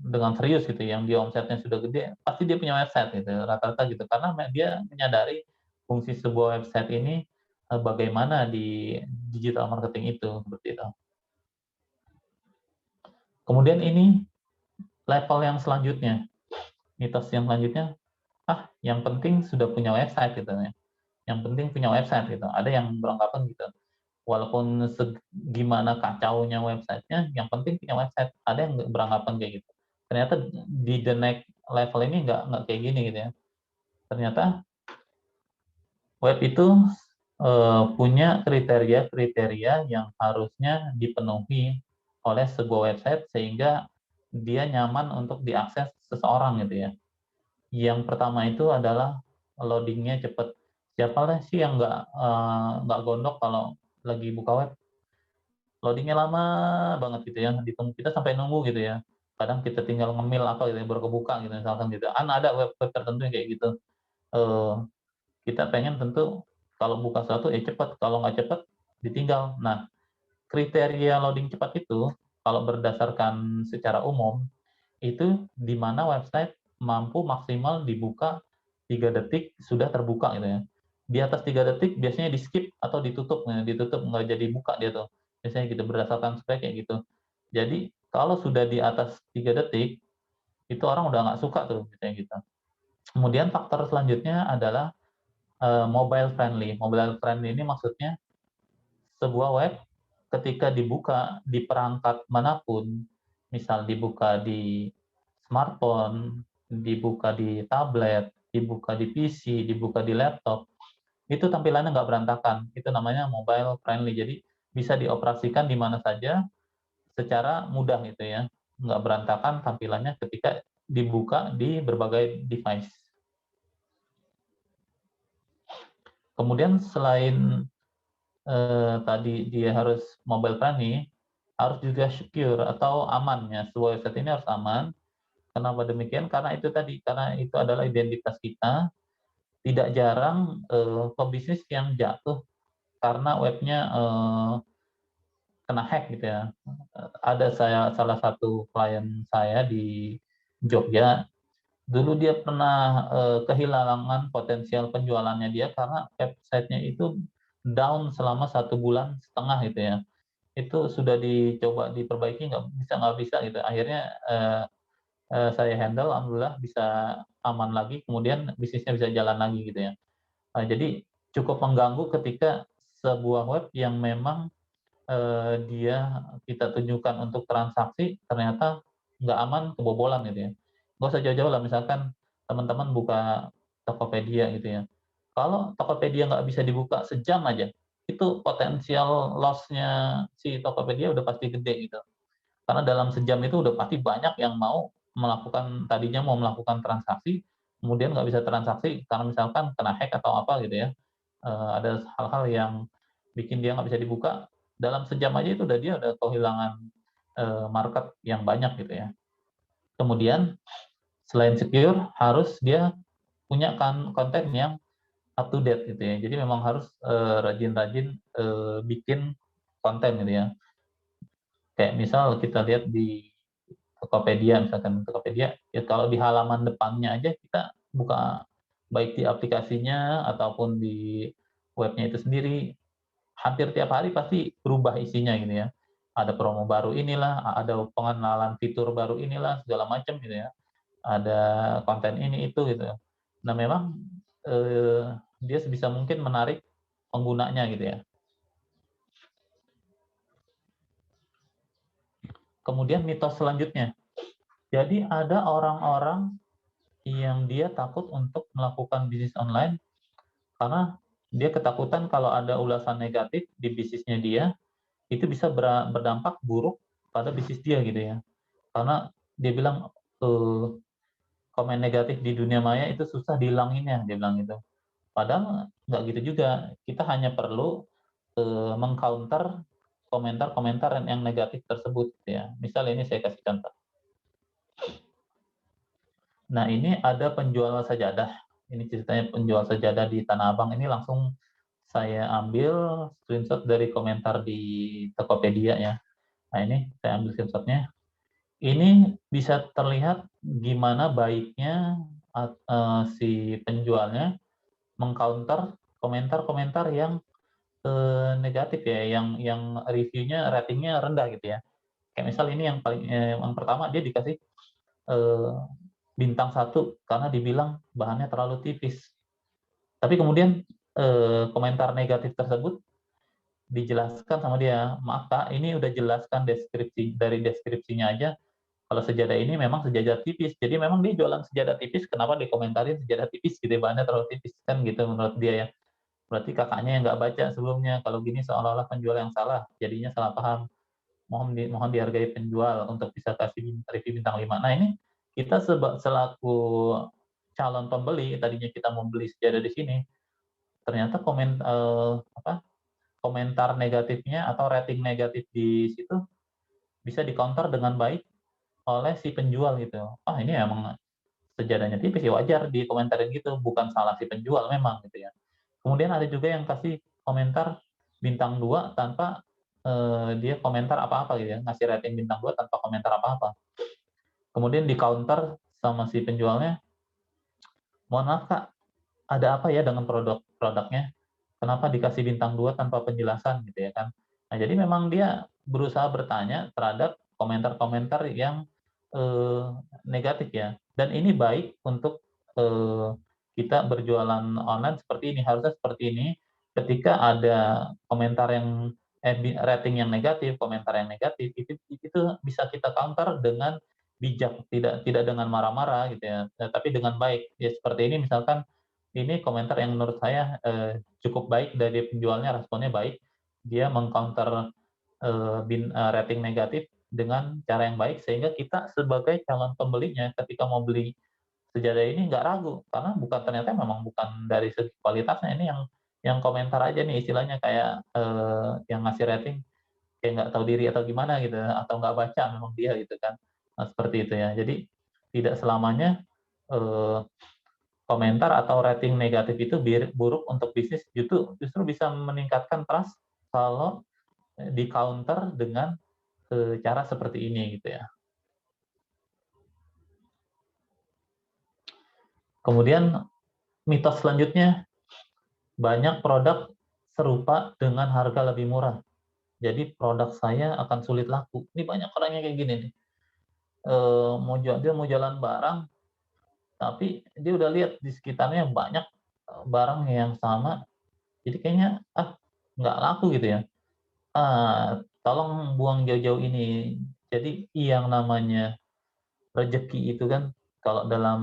dengan serius gitu, yang dia omsetnya sudah gede, pasti dia punya website gitu, rata-rata gitu. Karena dia menyadari fungsi sebuah website ini bagaimana di digital marketing itu, seperti itu. Kemudian ini level yang selanjutnya, mitos yang selanjutnya, yang penting sudah punya website gitu ya. Yang penting punya website gitu. Ada yang beranggapan gitu. Walaupun gimana kacaunya websitenya, yang penting punya website. Ada yang beranggapan kayak gitu. Ternyata di the next level ini nggak kayak gini gitu ya. Ternyata web itu punya kriteria-kriteria yang harusnya dipenuhi oleh sebuah website sehingga dia nyaman untuk diakses seseorang gitu ya. Yang pertama itu adalah loadingnya cepat. Siapa sih yang nggak gondok kalau lagi buka web? Loadingnya lama banget gitu ya, kita sampai nunggu gitu ya. Kadang kita tinggal ngemil apa gitu ya, baru kebuka gitu misalkan gitu. Ada web-web tertentu yang kayak gitu. Eh, kita pengen tentu kalau buka sesuatu ya cepat, kalau nggak cepat ditinggal. Nah, kriteria loading cepat itu kalau berdasarkan secara umum itu di mana website mampu maksimal dibuka 3 detik sudah terbuka gitu ya. Di atas 3 detik biasanya di skip atau ditutup, ditutup nggak jadi buka dia tuh. Biasanya gitu berdasarkan spek kayak gitu. Jadi kalau sudah di atas 3 detik itu orang udah nggak suka tuh biasanya gitu. Kemudian faktor selanjutnya adalah mobile friendly. Mobile friendly ini maksudnya sebuah web ketika dibuka di perangkat manapun, misal dibuka di smartphone, dibuka di tablet, dibuka di PC, dibuka di laptop, itu tampilannya nggak berantakan. Itu namanya mobile friendly. Jadi bisa dioperasikan di mana saja secara mudah gitu ya. Nggak berantakan tampilannya ketika dibuka di berbagai device. Kemudian selain tadi dia harus mobile friendly, harus juga secure atau amannya. Sebuah website ini harus aman. Kenapa demikian? Karena itu tadi, karena itu adalah identitas kita. Tidak jarang pebisnis yang jatuh karena webnya kena hack gitu ya. Ada salah satu klien saya di Jogja, dulu dia pernah kehilangan potensial penjualannya dia karena websitenya itu down selama 1,5 bulan gitu ya. Itu sudah dicoba diperbaiki nggak bisa gitu. Akhirnya saya handle, alhamdulillah bisa aman lagi, kemudian bisnisnya bisa jalan lagi gitu ya. Jadi cukup mengganggu ketika sebuah web yang memang dia kita tunjukkan untuk transaksi ternyata nggak aman, kebobolan gitu ya. Nggak usah jauh-jauh lah, misalkan teman-teman buka Tokopedia gitu ya. Kalau Tokopedia nggak bisa dibuka sejam aja, itu potensial loss-nya si Tokopedia udah pasti gede gitu. Karena dalam sejam itu udah pasti banyak yang mau tadinya mau melakukan transaksi, kemudian nggak bisa transaksi karena misalkan kena hack atau apa gitu ya. Ada hal-hal yang bikin dia nggak bisa dibuka, dalam sejam aja itu dia udah kehilangan market yang banyak gitu ya. Kemudian selain secure, harus dia punya konten yang up to date gitu ya. Jadi memang harus rajin-rajin bikin konten gitu ya. Kayak misal kita lihat di Tokopedia, misalkan Tokopedia, ya kalau di halaman depannya aja kita buka, baik di aplikasinya ataupun di webnya itu sendiri, hampir tiap hari pasti berubah isinya gitu ya. Ada promo baru inilah, ada pengenalan fitur baru inilah, segala macam gitu ya. Ada konten ini itu gitu. Nah memang dia sebisa mungkin menarik penggunanya gitu ya. Kemudian mitos selanjutnya. Jadi ada orang-orang yang dia takut untuk melakukan bisnis online karena dia ketakutan kalau ada ulasan negatif di bisnisnya dia, itu bisa berdampak buruk pada bisnis dia gitu ya. Karena dia bilang komen negatif di dunia maya itu susah dihilanginnya, dia bilang gitu. Padahal nggak gitu juga. Kita hanya perlu mengcounter komentar-komentar yang negatif tersebut ya. Misal ini saya kasih contoh. Nah, ini ada penjual sajadah. Ini ceritanya penjual sajadah di Tanah Abang. Ini langsung saya ambil screenshot dari komentar di Tokopedia ya. Nah, ini saya ambil screenshotnya. Ini bisa terlihat gimana baiknya si penjualnya mengcounter komentar-komentar yang negatif ya, yang reviewnya ratingnya rendah gitu ya. Kayak misal ini yang paling yang pertama dia dikasih bintang 1 karena dibilang bahannya terlalu tipis. Tapi kemudian komentar negatif tersebut dijelaskan sama dia, maaf Kak, ini udah jelaskan dari deskripsinya aja kalau sejadah ini memang sejadah tipis. Jadi memang dia jualan sejadah tipis, kenapa dikomentarin sejadah tipis gitu, bahannya terlalu tipis kan gitu menurut dia ya. Berarti kakaknya yang nggak baca sebelumnya, kalau gini seolah-olah penjual yang salah, jadinya salah paham. Mohon dihargai penjual untuk bisa kasih review bintang 5. Nah ini kita selaku calon pembeli, tadinya kita mau beli sejadah di sini, ternyata komentar negatifnya atau rating negatif di situ bisa di-counter dengan baik oleh si penjual gitu. Ah ini emang sejadahnya tipis ya, wajar dikomentarin gitu, bukan salah si penjual memang gitu ya. Kemudian ada juga yang kasih komentar bintang 2 tanpa dia komentar apa-apa gitu ya, ngasih rating bintang 2 tanpa komentar apa-apa. Kemudian di-counter sama si penjualnya, "Mohon maaf Kak, ada apa ya dengan produknya? Kenapa dikasih bintang 2 tanpa penjelasan?" gitu ya kan. Nah, jadi memang dia berusaha bertanya terhadap komentar-komentar yang negatif ya. Dan ini baik untuk kita berjualan online seperti ini, harusnya seperti ini. Ketika ada komentar yang rating yang negatif, komentar yang negatif, itu bisa kita counter dengan bijak, tidak dengan marah-marah gitu ya, tapi dengan baik. Ya seperti ini misalkan, ini komentar yang menurut saya cukup baik dari penjualnya, responnya baik. Dia meng-counter rating negatif dengan cara yang baik, sehingga kita sebagai calon pembelinya ketika mau beli sejadah ini nggak ragu, karena ternyata memang bukan dari segi kualitasnya, ini yang komentar aja nih istilahnya kayak yang ngasih rating kayak nggak tahu diri atau gimana gitu, atau nggak baca memang dia gitu kan. Nah, seperti itu ya. Jadi tidak selamanya komentar atau rating negatif itu buruk untuk bisnis, justru bisa meningkatkan trust kalau di counter dengan cara seperti ini gitu ya. Kemudian mitos selanjutnya, banyak produk serupa dengan harga lebih murah. Jadi produk saya akan sulit laku. Ini banyak orang yang kayak gini nih. Dia mau jualan barang, tapi dia udah lihat di sekitarnya banyak barang yang sama. Jadi kayaknya nggak laku gitu ya. Tolong buang jauh-jauh ini. Jadi yang namanya rezeki itu kan, kalau dalam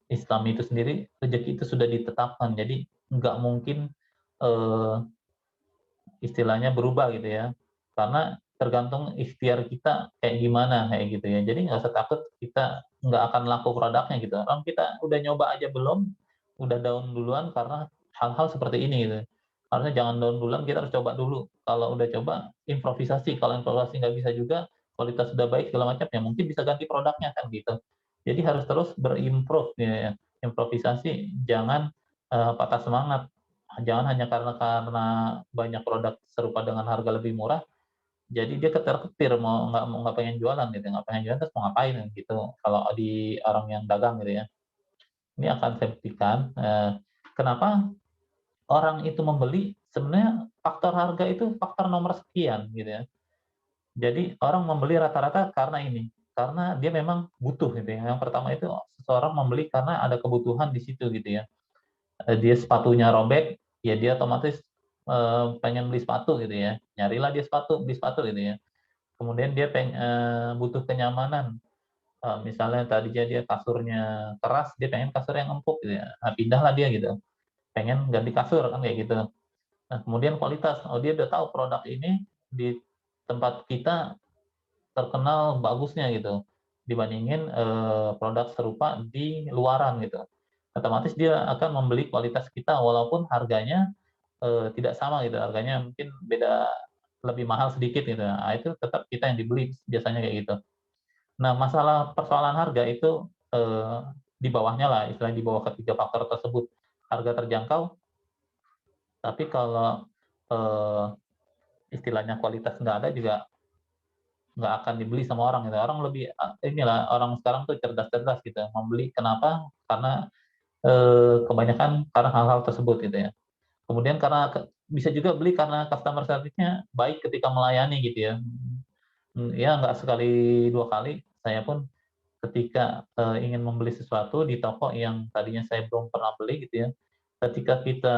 Islam itu sendiri, rezeki itu sudah ditetapkan. Jadi nggak mungkin istilahnya berubah gitu ya. Karena tergantung ikhtiar kita kayak gimana kayak gitu ya. Jadi nggak usah takut kita nggak akan laku produknya gitu. Orang kita udah nyoba aja belum, udah down duluan karena hal-hal seperti ini gitu. Harusnya jangan down duluan, kita harus coba dulu. Kalau udah coba, improvisasi. Kalau improvisasi nggak bisa juga, kualitas sudah baik segala macam, ya mungkin bisa ganti produknya kan gitu. Jadi harus terus berimprove ya. Improvisasi, jangan patah semangat. Jangan hanya karena banyak produk serupa dengan harga lebih murah, jadi dia ketar-ketir mau nggak pengen jualan gitu, nggak pengen jualan terus mau ngapain gitu. Kalau di orang yang dagang gitu ya, ini akan saya buktikan kenapa orang itu membeli. Sebenarnya faktor harga itu faktor nomor sekian gitu ya. Jadi orang membeli rata-rata karena ini, karena dia memang butuh gitu ya. Yang pertama itu seseorang membeli karena ada kebutuhan di situ gitu ya. Dia sepatunya robek, ya dia otomatis pengen beli sepatu gitu ya, nyarilah dia beli sepatu gitu ya. Kemudian dia butuh kenyamanan, misalnya tadinya dia kasurnya keras, dia pengen kasur yang empuk gitu ya. Nah, pindahlah dia gitu, pengen ganti kasur kan kayak gitu. Nah, kemudian kualitas, oh dia udah tahu produk ini di tempat kita terkenal bagusnya gitu, dibandingin produk serupa di luaran gitu. Otomatis dia akan membeli kualitas kita walaupun harganya tidak sama gitu, harganya mungkin beda lebih mahal sedikit gitu. Nah, itu tetap kita yang dibeli biasanya kayak gitu. Nah, masalah persoalan harga itu di bawahnya lah, istilahnya di bawah ketiga faktor tersebut. Harga terjangkau, tapi kalau eh, istilahnya kualitas nggak ada juga nggak akan dibeli sama orang gitu. Orang lebih inilah orang sekarang tuh cerdas-cerdas gitu membeli. Kenapa? Karena kebanyakan karena hal-hal tersebut gitu ya. Kemudian karena bisa juga beli karena customer service-nya baik ketika melayani gitu ya. Ya nggak sekali dua kali saya pun ketika ingin membeli sesuatu di toko yang tadinya saya belum pernah beli gitu ya. Ketika kita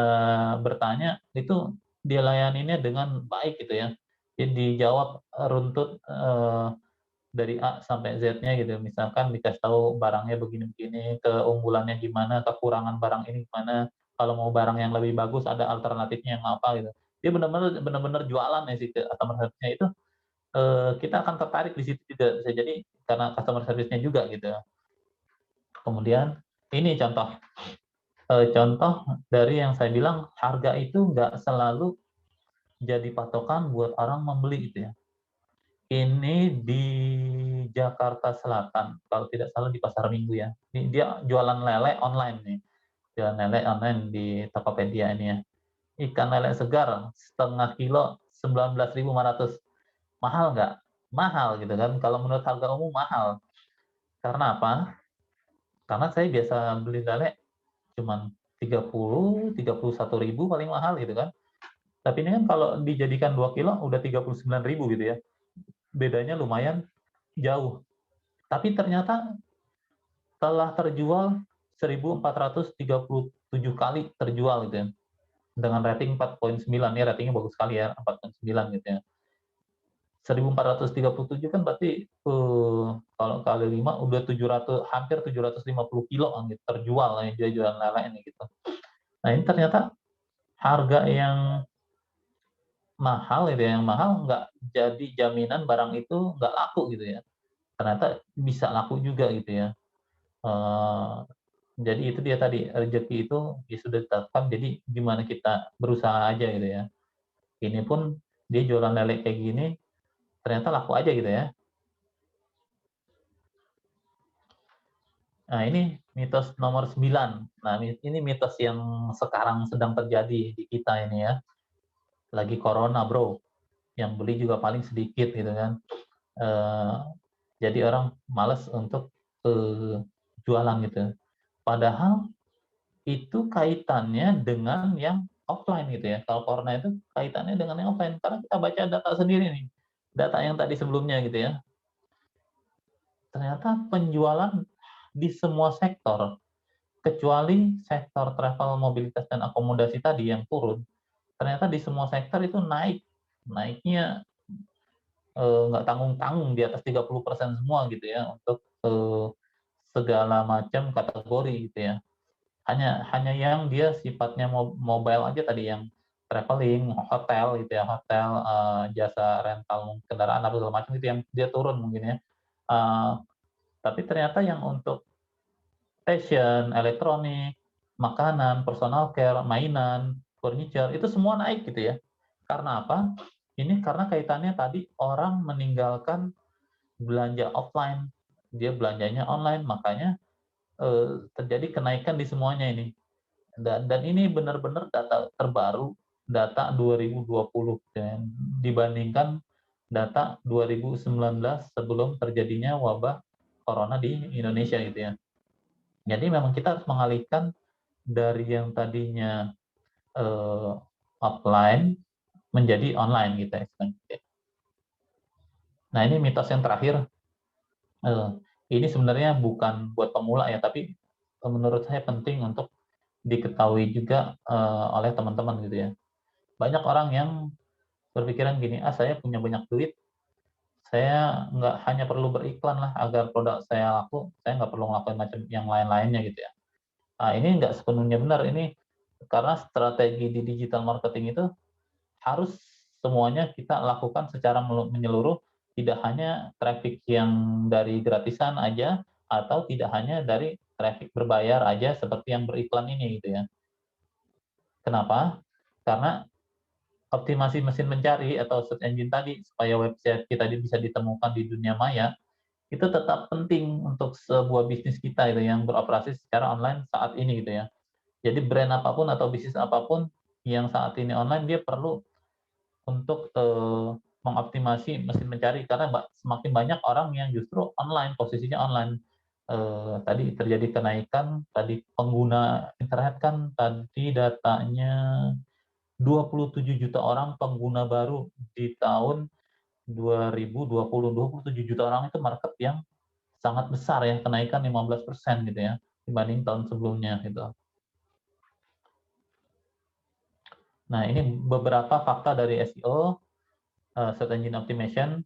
bertanya itu dia layaninnya dengan baik gitu ya. Jadi dijawab runtut dari A sampai Z-nya gitu. Misalkan dikasih tahu barangnya begini-begini, keunggulannya gimana, kekurangan barang ini gimana, kalau mau barang yang lebih bagus ada alternatifnya yang apa gitu. Dia benar-benar jualan ya sih ke customer service-nya itu, kita akan tertarik di situ juga, bisa jadi karena customer service-nya juga gitu. Kemudian ini contoh dari yang saya bilang, harga itu nggak selalu jadi patokan buat orang membeli gitu ya. Ini di Jakarta Selatan, kalau tidak salah di Pasar Minggu ya. Ini dia jualan lele online nih, jualan lele online di Tokopedia ini ya. Ikan lele segar setengah kilo 19.500. Mahal nggak? Mahal gitu kan. Kalau menurut harga umum mahal. Karena apa? Karena saya biasa beli lele cuman 31.000 paling mahal gitu kan. Tapi ini kan kalau dijadikan 2 kilo udah 39.000 gitu ya. Bedanya lumayan jauh. Tapi ternyata telah terjual 1.437 kali terjual gitu ya. Dengan rating 4,9, ya ratingnya bagus sekali ya, 4,9 gitu ya. 1.437 kan berarti kalau kali 5 udah 700, hampir 750 kilo gitu, terjual ya jualan lele ini gitu. Nah ini ternyata harga yang mahal gitu ya, yang mahal nggak jadi jaminan barang itu nggak laku gitu ya. Ternyata bisa laku juga gitu ya. Jadi itu dia tadi, rezeki itu ya sudah ditetapkan, jadi gimana kita berusaha aja gitu ya. Ini pun dia jualan lele kayak gini, ternyata laku aja gitu ya. Nah ini mitos nomor 9. Nah ini mitos yang sekarang sedang terjadi di kita ini ya. Lagi corona bro, yang beli juga paling sedikit gitu kan. Eh, jadi orang males untuk jualan gitu. Padahal itu kaitannya dengan yang offline gitu ya. Kalau corona itu kaitannya dengan yang offline karena kita baca data sendiri nih. Data yang tadi sebelumnya gitu ya. Ternyata penjualan di semua sektor kecuali sektor travel, mobilitas dan akomodasi tadi yang turun. Ternyata di semua sektor itu naik. Naiknya nggak tanggung-tanggung di atas 30% semua gitu ya untuk segala macam kategori gitu ya. Hanya yang dia sifatnya mobile aja tadi, yang traveling, hotel gitu ya, hotel, jasa rental kendaraan atau segala macam itu yang dia turun mungkin ya. Tapi ternyata yang untuk fashion, elektronik, makanan, personal care, mainan, furniture itu semua naik gitu ya. Karena apa? Ini karena kaitannya tadi orang meninggalkan belanja offline, dia belanjanya online, makanya terjadi kenaikan di semuanya ini. Dan ini benar-benar data terbaru, data 2020 dan dibandingkan data 2019 sebelum terjadinya wabah corona di Indonesia gitu ya. Jadi memang kita harus mengalihkan dari yang tadinya offline menjadi online gitu ya. Nah ini mitos yang terakhir, ini sebenarnya bukan buat pemula ya, tapi menurut saya penting untuk diketahui juga oleh teman-teman gitu ya. banyak orang yang berpikiran gini, saya punya banyak duit, saya nggak hanya perlu beriklan lah agar produk saya laku, saya nggak perlu ngelakuin macam yang lain-lainnya gitu ya. Nah, ini nggak sepenuhnya benar, ini karena strategi di digital marketing itu harus semuanya kita lakukan secara menyeluruh, tidak hanya traffic yang dari gratisan aja, atau tidak hanya dari traffic berbayar aja seperti yang beriklan ini gitu ya. Kenapa? Karena optimasi mesin mencari atau search engine tadi supaya website kita bisa ditemukan di dunia maya, itu tetap penting untuk sebuah bisnis kita itu yang beroperasi secara online saat ini gitu ya. Jadi brand apapun atau bisnis apapun yang saat ini online, dia perlu untuk mengoptimasi mesin mencari karena semakin banyak orang yang justru online, posisinya online. Tadi terjadi kenaikan, tadi pengguna internet kan tadi datanya 27 juta orang pengguna baru di tahun 2020. 27 juta orang itu market yang sangat besar ya, kenaikan 15% gitu ya dibanding tahun sebelumnya gitu. Nah, ini beberapa fakta dari SEO, Search Engine Optimization.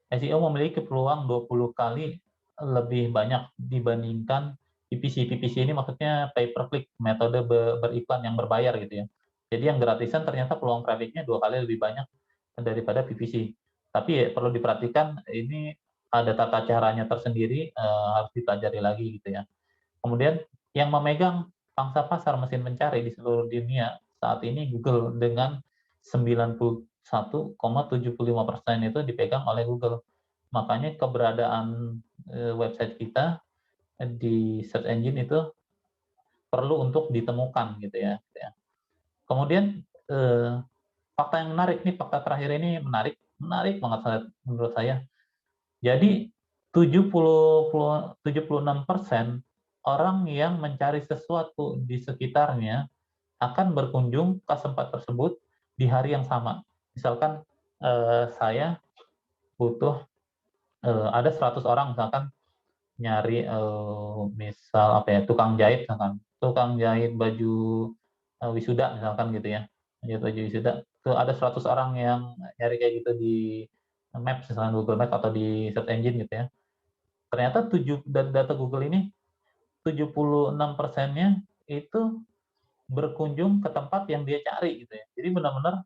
SEO memiliki peluang 20 kali lebih banyak dibandingkan PPC. PPC ini maksudnya pay per click, metode beriklan yang berbayar gitu ya. Jadi yang gratisan ternyata peluang trafficnya 2 kali lebih banyak daripada PPC. Tapi ya, perlu diperhatikan ini ada tata caranya tersendiri, harus dipelajari lagi gitu ya. Kemudian yang memegang pangsa pasar mesin mencari di seluruh dunia saat ini Google dengan 91,75% itu dipegang oleh Google. Makanya keberadaan website kita di search engine itu perlu untuk ditemukan gitu ya. Kemudian fakta yang menarik nih, fakta terakhir ini menarik banget menurut saya. Jadi 76% orang yang mencari sesuatu di sekitarnya akan berkunjung ke tempat tersebut di hari yang sama. Misalkan saya butuh ada 100 orang misalkan nyari misal apa ya, tukang jahit misalkan, tukang jahit baju wisuda misalkan gitu ya, jahit baju wisuda. Tuh ada 100 orang yang nyari kayak gitu di Maps misalkan Google Maps atau di search engine gitu ya. Ternyata data Google ini 76%-nya itu berkunjung ke tempat yang dia cari gitu ya. Jadi benar-benar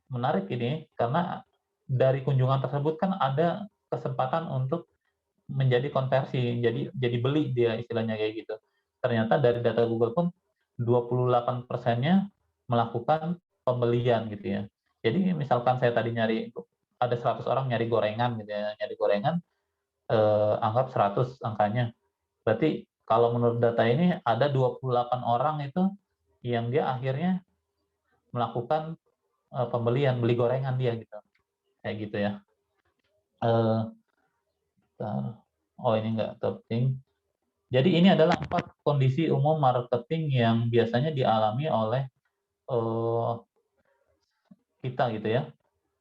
menarik ini karena dari kunjungan tersebut kan ada kesempatan untuk menjadi konversi, jadi beli dia istilahnya kayak gitu. Ternyata dari data Google pun 28%-nya melakukan pembelian gitu ya. Jadi misalkan saya tadi nyari ada 100 orang nyari gorengan gitu ya, nyari gorengan anggap 100 angkanya. Berarti kalau menurut data ini ada 28 orang itu yang dia akhirnya melakukan pembelian, beli gorengan dia gitu. Kayak gitu ya. Oh ini enggak penting. Jadi ini adalah 4 kondisi umum marketing yang biasanya dialami oleh kita gitu ya.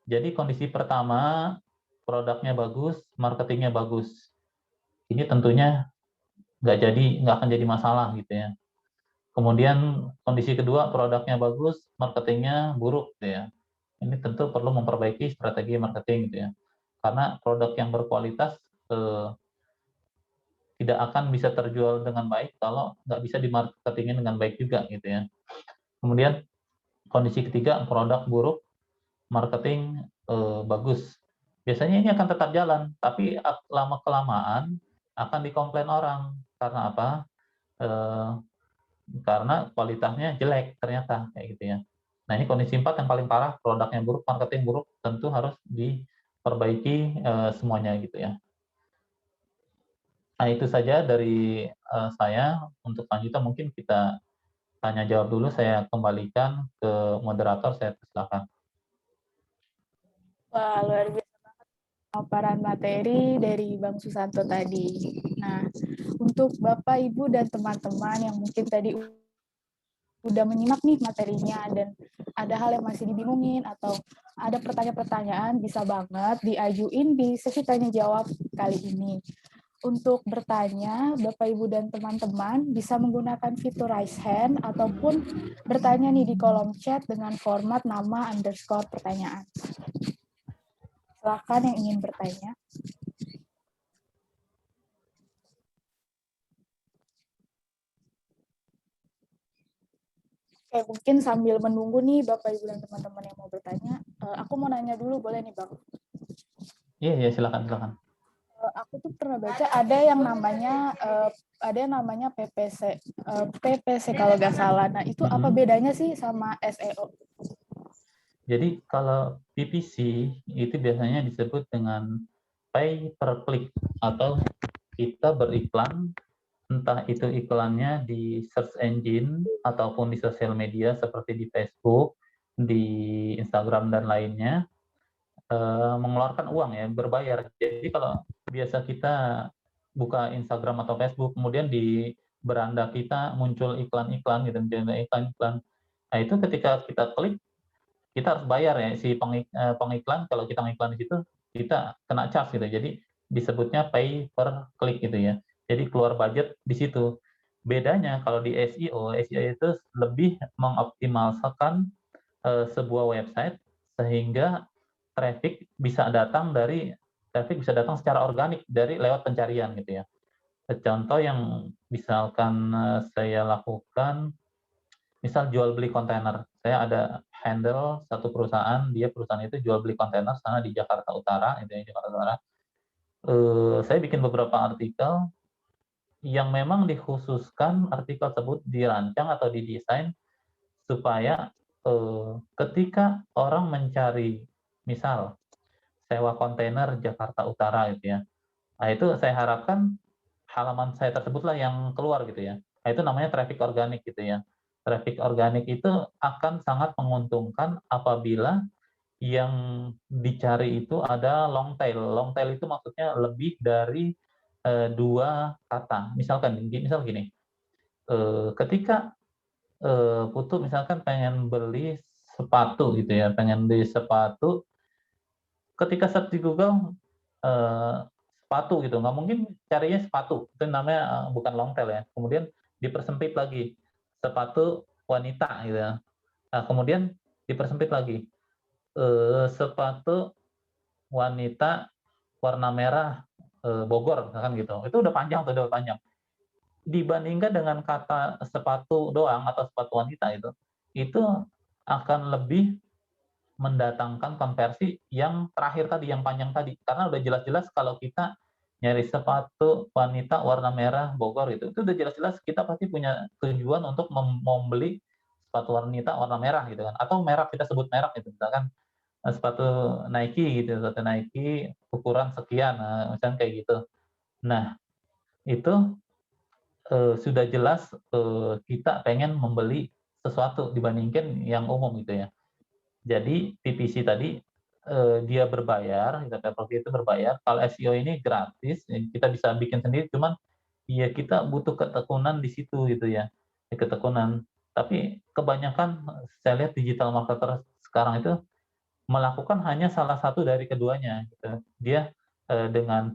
Jadi kondisi pertama, produknya bagus, marketingnya bagus. Ini tentunya nggak akan jadi masalah gitu ya. Kemudian kondisi kedua, produknya bagus, marketingnya buruk gitu ya. Ini tentu perlu memperbaiki strategi marketing gitu ya. Karena produk yang berkualitas tidak akan bisa terjual dengan baik kalau nggak bisa dimarketingin dengan baik juga gitu ya. Kemudian kondisi ketiga, produk buruk, marketing bagus. Biasanya ini akan tetap jalan, tapi lama-kelamaan akan dikomplain orang. Karena apa? Karena kualitasnya jelek ternyata, kayak gitu ya. Nah ini kondisi 4 yang paling parah, produknya buruk, marketing buruk, tentu harus diperbaiki semuanya gitu ya. Nah itu saja dari saya. Untuk lanjutan mungkin kita tanya jawab dulu, saya kembalikan ke moderator, saya persilakan. Wah, luar biasa paparan materi dari Bang Susanto tadi. Nah, untuk Bapak, Ibu, dan teman-teman yang mungkin tadi udah menyimak nih materinya dan ada hal yang masih dibingungin atau ada pertanyaan-pertanyaan, bisa banget diajuin di sesi tanya jawab kali ini. Untuk bertanya, Bapak, Ibu, dan teman-teman bisa menggunakan fitur raise hand ataupun bertanya nih di kolom chat dengan format nama _ pertanyaan. Silakan yang ingin bertanya. Oke, mungkin sambil menunggu nih Bapak, Ibu, dan teman-teman yang mau bertanya, aku mau nanya dulu, boleh nih Bang? Iya, silakan. Aku tuh pernah baca ada yang namanya PPC kalau nggak salah. Nah, itu apa bedanya sih sama SEO? Jadi kalau PPC itu biasanya disebut dengan pay per click, atau kita beriklan, entah itu iklannya di search engine ataupun di sosial media seperti di Facebook, di Instagram dan lainnya, mengeluarkan uang ya, berbayar. Jadi kalau biasa kita buka Instagram atau Facebook, kemudian di beranda kita muncul iklan-iklan gitu, iklan-iklan. Nah, itu ketika kita klik, kita harus bayar ya si pengiklan. Kalau kita ngiklan di situ, kita kena charge gitu. Jadi disebutnya pay per click gitu ya. Jadi keluar budget di situ. Bedanya kalau di SEO itu lebih mengoptimalkan sebuah website sehingga traffic bisa datang secara organik dari lewat pencarian gitu ya. Contoh yang misalkan saya lakukan, misal jual beli kontainer. Saya ada handle satu perusahaan, perusahaan itu jual beli kontainer sana di Jakarta Utara, itu ya, Jakarta Utara. Saya bikin beberapa artikel yang memang dikhususkan artikel tersebut dirancang atau didesain supaya ketika orang mencari, misal sewa kontainer Jakarta Utara gitu ya. Nah, itu saya harapkan halaman saya tersebutlah yang keluar gitu ya. Nah, itu namanya traffic organik gitu ya. Traffic organik itu akan sangat menguntungkan apabila yang dicari itu ada long tail. Long tail itu maksudnya lebih dari dua kata. Misal gini, ketika Putu misalkan pengen beli sepatu gitu ya, pengen beli sepatu, ketika search di Google sepatu gitu, nggak mungkin carinya sepatu, itu namanya bukan long tail ya. Kemudian dipersempit lagi, sepatu wanita gitu ya. Nah, kemudian dipersempit lagi, sepatu wanita warna merah Bogor misalkan gitu. Itu udah panjang udah panjang. Dibandingkan dengan kata sepatu doang atau sepatu wanita itu akan lebih mendatangkan konversi yang terakhir tadi, yang panjang tadi. Karena udah jelas-jelas kalau kita nyari sepatu wanita warna merah Bogor itu udah jelas-jelas kita pasti punya tujuan untuk membeli sepatu wanita warna merah gitu kan. Atau merek, kita sebut merek gitu. Misalkan sepatu Nike gitu, sepatu Nike ukuran sekian, misalkan kayak gitu. Nah, itu sudah jelas kita pengen membeli sesuatu dibandingkan yang umum gitu ya. Jadi PPC tadi dia berbayar, pay-per-click itu berbayar. Kalau SEO ini gratis, kita bisa bikin sendiri. Cuman ya kita butuh ketekunan di situ gitu ya, ketekunan. Tapi kebanyakan saya lihat digital marketer sekarang itu melakukan hanya salah satu dari keduanya. Gitu. Dia dengan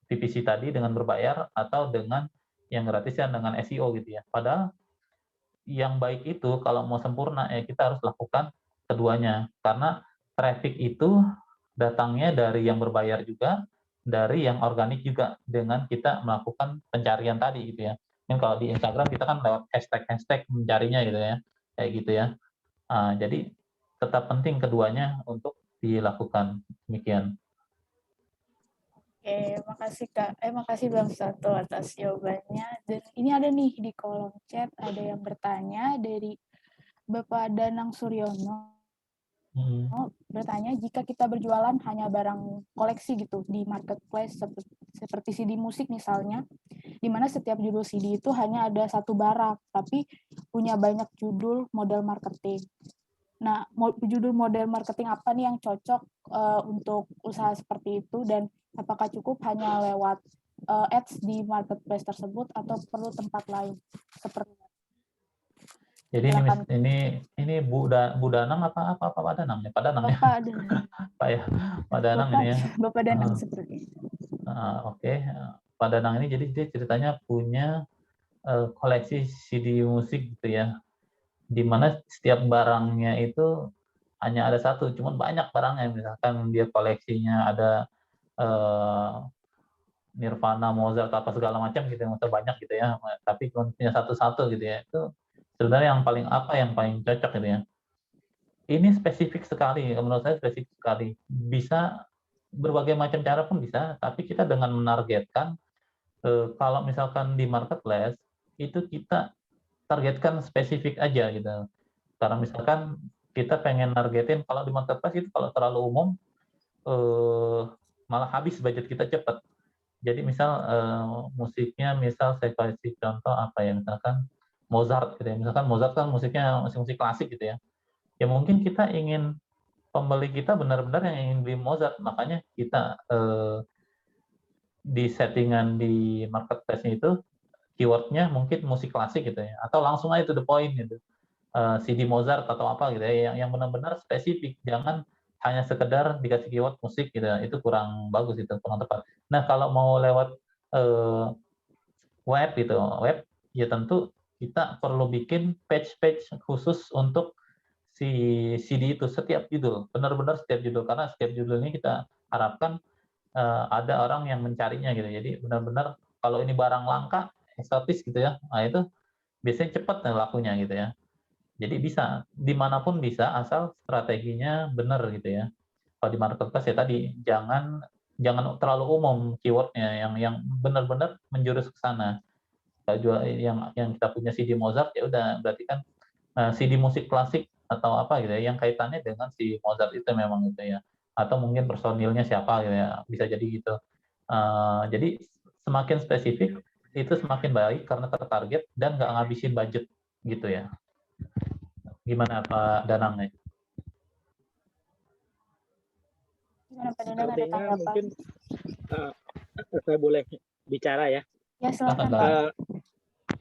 PPC tadi dengan berbayar atau dengan yang gratis ya dengan SEO gitu ya. Padahal yang baik itu kalau mau sempurna ya kita harus lakukan keduanya, karena traffic itu datangnya dari yang berbayar juga, dari yang organik juga dengan kita melakukan pencarian tadi gitu ya. Mungkin kalau di Instagram kita kan lewat hashtag mencarinya gitu ya, kayak gitu ya. Jadi tetap penting keduanya untuk dilakukan, demikian. Oke, makasih Kak. Makasih Bang Sato atas jawabannya. Dan ini ada nih di kolom chat ada yang bertanya dari Bapak Danang Suryono. Bertanya, jika kita berjualan hanya barang koleksi gitu di marketplace seperti CD musik misalnya, di mana setiap judul CD itu hanya ada satu barang, tapi punya banyak judul model marketing. Nah, judul model marketing apa nih yang cocok untuk usaha seperti itu, dan apakah cukup hanya lewat ads di marketplace tersebut atau perlu tempat lain seperti Jadi ini Bu Danang apa Pak Danang ya? Pak Danang ya. Bapak dan Pak ya, Pak Danang ini ya. Bapak Danang seperti itu. Oke. Pak Danang ini jadi dia ceritanya punya koleksi CD musik gitu ya, di mana setiap barangnya itu hanya ada satu, cuman banyak barangnya. Misalkan dia koleksinya ada eh, Nirvana, Mozart, apa segala macam gitu, yang banyak gitu ya, tapi cuma punya satu-satu gitu ya. Itu sebenarnya yang paling yang paling cocok gitu ya. Ini spesifik sekali, menurut saya spesifik sekali. Bisa berbagai macam cara pun bisa, tapi kita dengan menargetkan, kalau misalkan di marketplace, itu kita targetkan spesifik aja gitu. Karena misalkan kita pengen nargetin, kalau di marketplace itu kalau terlalu umum, eh, malah habis budget kita cepat. Jadi misal musiknya, misal saya kasih contoh apa ya, misalkan Mozart gitu ya. Misalkan Mozart kan musiknya musik-musik klasik gitu ya. Ya mungkin kita ingin pembeli kita benar-benar yang ingin beli Mozart, makanya kita di settingan di marketplace itu keywordnya mungkin musik klasik gitu ya, atau langsung aja to the point gitu. CD Mozart atau apa gitu ya, yang benar-benar spesifik, jangan hanya sekedar dikasih keyword musik gitu ya, itu kurang bagus, itu kurang tepat. Nah kalau mau lewat web gitu, web ya tentu kita perlu bikin page-page khusus untuk si CD itu, setiap judul, benar-benar setiap judul, karena setiap judul ini kita harapkan ada orang yang mencarinya gitu. Jadi benar-benar kalau ini barang langka, eksotis gitu ya, nah itu biasanya cepat lakunya gitu ya. Jadi bisa, dimanapun bisa, asal strateginya benar gitu ya. Kalau di marketplace ya tadi, jangan jangan terlalu umum keywordnya, yang benar-benar menjurus ke sana. Kalau jual yang kita punya CD Mozart, ya udah berarti kan CD musik klasik atau apa gitu ya, yang kaitannya dengan si Mozart itu memang gitu ya. Atau mungkin personilnya siapa gitu ya, bisa jadi gitu. Jadi semakin spesifik itu semakin baik karena tertarget dan nggak ngabisin budget gitu ya. Gimana Pak Danang nih? Gimana Pak Danang, ada Artinya tanggapan? mungkin uh, saya boleh bicara ya. Ya silakan Pak.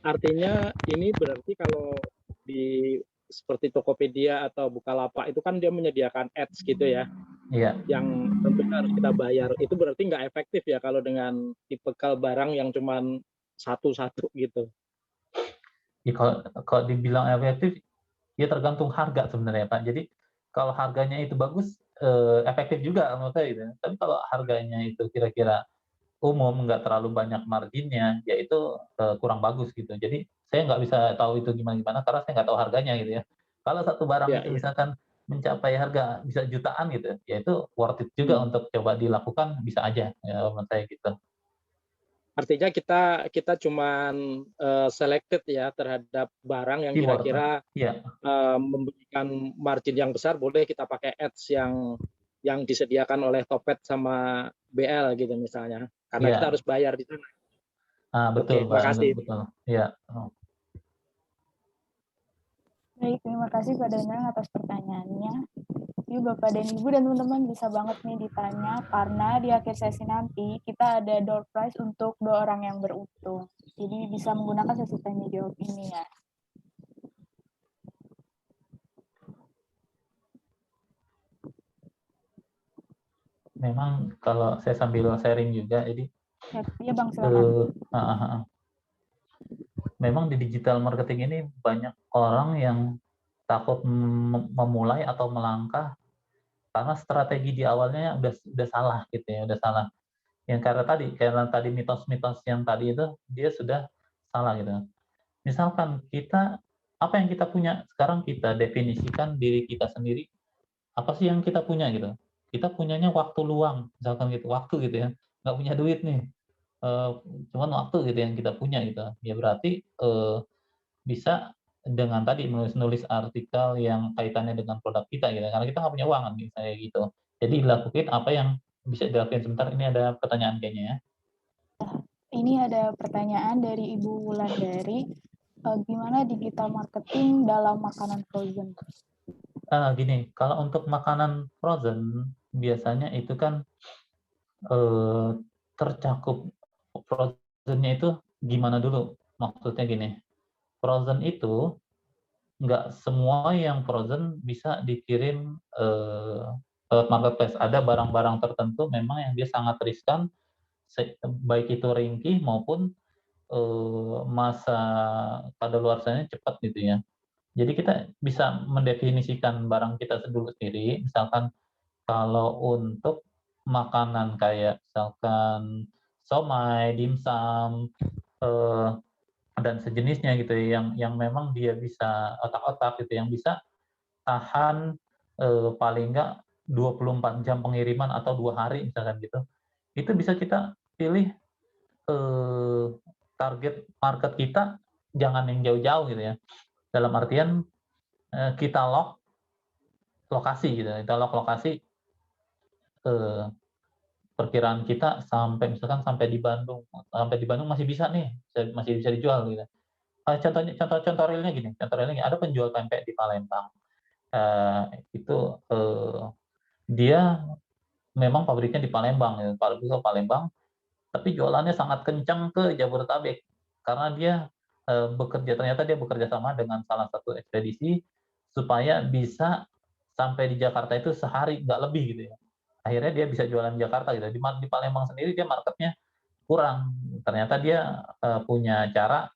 Artinya ini berarti kalau di seperti Tokopedia atau Bukalapak itu kan dia menyediakan ads gitu ya. Iya. Yang tentunya harus kita bayar. Itu berarti nggak efektif ya kalau dengan tipikal barang yang cuman satu-satu gitu. Ya, kalau dibilang efektif, ya tergantung harga sebenarnya Pak. Jadi kalau harganya itu bagus, efektif juga menurut saya gitu. Tapi kalau harganya itu kira-kira umum, nggak terlalu banyak marginnya, ya itu kurang bagus gitu. Jadi saya nggak bisa tahu itu gimana-gimana karena saya nggak tahu harganya gitu ya. Kalau satu barang Ya, itu ya. misalkan mencapai harga bisa jutaan gitu, ya itu worth it juga untuk coba dilakukan, bisa aja ya menurut saya gitu. Artinya kita cuman selected ya terhadap barang yang Keyword, kira-kira iya. memberikan margin yang besar, boleh kita pakai ads yang disediakan oleh Topet sama BL gitu misalnya, karena Iya. kita harus bayar di sana. Betul, Oke, makasih. betul. Iya. Baik, terima kasih Pak Danang atas pertanyaannya. Yuk Bapak dan Ibu dan teman-teman bisa banget nih ditanya, karena di akhir sesi nanti kita ada door prize untuk 2 orang yang beruntung. Jadi bisa menggunakan sesi tanya jawab ini ya. Memang kalau saya sambil sharing juga, jadi Ya Bang, silakan. Memang di digital marketing ini banyak orang yang takut memulai atau melangkah karena strategi di awalnya udah salah gitu ya, udah salah. Yang karena tadi mitos-mitos yang tadi itu dia sudah salah gitu. Misalkan apa yang kita punya sekarang, kita definisikan diri kita sendiri, apa sih yang kita punya gitu. Kita punyanya waktu luang, misalkan gitu, waktu gitu ya, nggak punya duit nih, cuman waktu gitu yang kita punya gitu. Ya berarti bisa dengan tadi nulis artikel yang kaitannya dengan produk kita gitu, karena kita nggak punya uang misalnya gitu. Jadi dilakukan apa yang bisa dilakukan. Sebentar, ini ada pertanyaan kayaknya ya. Ini ada pertanyaan dari Ibu Wulandari. Gimana digital marketing dalam makanan frozen? Gini, kalau untuk makanan frozen biasanya itu kan tercakup frozennya itu gimana dulu? Maksudnya gini, frozen itu nggak semua yang frozen bisa dikirim lewat marketplace. Ada barang-barang tertentu memang yang dia sangat riskan, baik itu ringkih maupun masa kadaluarsanya cepat gitu ya. Jadi kita bisa mendefinisikan barang kita dulu sendiri, misalkan kalau untuk makanan kayak misalkan somai, dimsum, dan sejenisnya gitu ya, yang memang dia bisa otak-otak gitu, yang bisa tahan paling enggak 24 jam pengiriman atau 2 hari misalkan gitu. Itu bisa kita pilih target market kita jangan yang jauh-jauh gitu ya. Dalam artian kita lock lokasi gitu, kita lock lokasi perkiraan kita sampai misalkan sampai di Bandung masih bisa nih, masih bisa dijual gitu. Contoh realnya gini, ada penjual pempek di Palembang. Itu dia memang pabriknya di Palembang, ya, Palembang, tapi jualannya sangat kencang ke Jabodetabek karena dia ternyata dia bekerja sama dengan salah satu ekspedisi supaya bisa sampai di Jakarta itu sehari nggak lebih gitu ya. Akhirnya dia bisa jualan di Jakarta gitu. Di Palembang sendiri dia marketnya kurang. Ternyata dia punya cara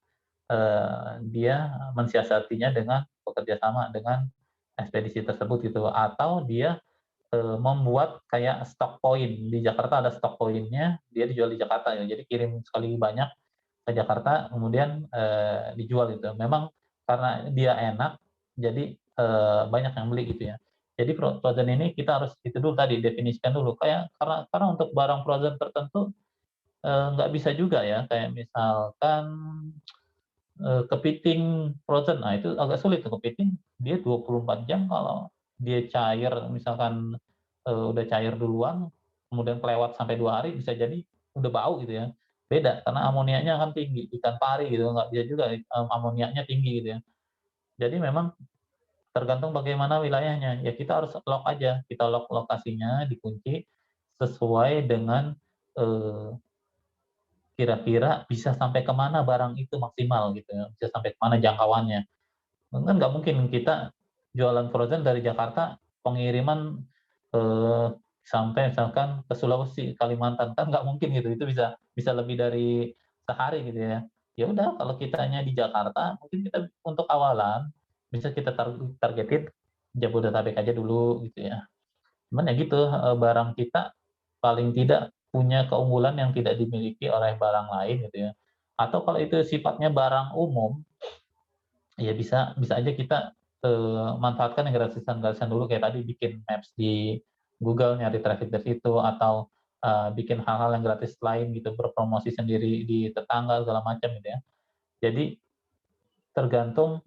dia mensiasatinya dengan bekerja sama dengan ekspedisi tersebut gitu. Atau dia membuat kayak stock point. Di Jakarta ada stock point-nya, dia dijual di Jakarta ya. Jadi kirim sekali banyak ke Jakarta, kemudian dijual gitu. Memang karena dia enak, jadi banyak yang beli gitu ya. Jadi frozen ini kita harus itu dulu tadi definisikan dulu. Karena untuk barang frozen tertentu nggak bisa juga ya. Kayak misalkan kepiting frozen, nah itu agak sulit tuh kepiting. Dia 24 jam kalau dia cair, misalkan udah cair duluan, kemudian kelewat sampai 2 hari bisa jadi udah bau gitu ya. Beda karena amoniaknya akan tinggi, ikan pari gitu nggak bisa juga amoniaknya tinggi gitu ya. Jadi memang tergantung bagaimana wilayahnya. Ya kita harus lock aja, kita lock lokasinya, dikunci sesuai dengan kira-kira bisa sampai kemana barang itu maksimal gitu ya, bisa sampai kemana jangkauannya. Kan nggak mungkin kita jualan frozen dari Jakarta, pengiriman sampai misalkan ke Sulawesi, Kalimantan, kan nggak mungkin gitu. Itu bisa lebih dari sehari gitu ya. Ya udah kalau kitanya di Jakarta, mungkin kita untuk awalan bisa kita targetin Jabodetabek aja dulu gitu ya. Cuman ya gitu, barang kita paling tidak punya keunggulan yang tidak dimiliki oleh barang lain gitu ya. Atau kalau itu sifatnya barang umum, ya bisa bisa aja kita manfaatkan yang gratisan-gratisan dulu kayak tadi bikin maps di Google, nyari traffic dari situ, atau bikin hal-hal yang gratis lain gitu, berpromosi sendiri di tetangga segala macam gitu ya. Jadi tergantung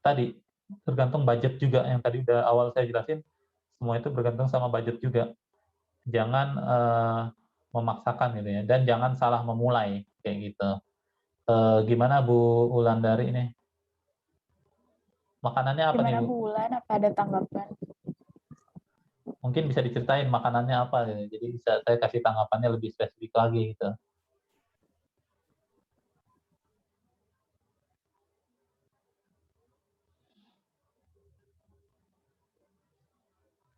tadi, tergantung budget juga yang tadi udah awal saya jelasin, semua itu bergantung sama budget juga. Jangan memaksakan gitu ya, dan jangan salah memulai kayak gitu. Gimana Bu Wulandari ini? Makanannya apa nih Gimana Bu? Bu Wulan, apa ada tanggapan? Mungkin bisa diceritain makanannya apa gitu. Jadi bisa saya kasih tanggapannya lebih spesifik lagi gitu.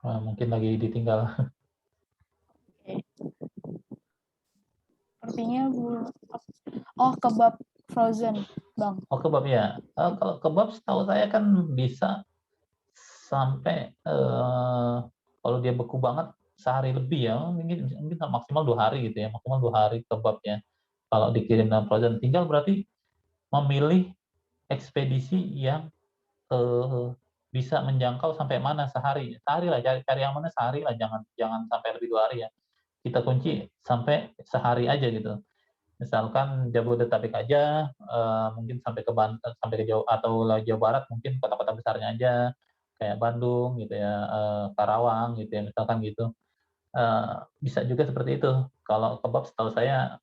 Mungkin lagi ditinggal. Oke. Sepertinya Bu, oh kebab frozen, Bang. Oh kebab ya. Kalau kebab setahu saya kan bisa sampai kalau dia beku banget sehari lebih ya, mungkin maksimal 2 hari gitu ya, maksimal 2 hari kebabnya. Kalau dikirim dalam frozen, tinggal berarti memilih ekspedisi yang bisa menjangkau sampai mana sehari. Sehari lah, cari yang mana sehari lah, jangan sampai lebih 2 hari ya. Kita kunci sampai sehari aja gitu. Misalkan Jabodetabek aja, mungkin sampai ke Banten, sampai ke Jawa atau Jawa Barat, mungkin kota-kota besarnya aja, kayak Bandung gitu ya, Karawang gitu ya, misalkan gitu. Bisa juga seperti itu. Kalau kebab setahu saya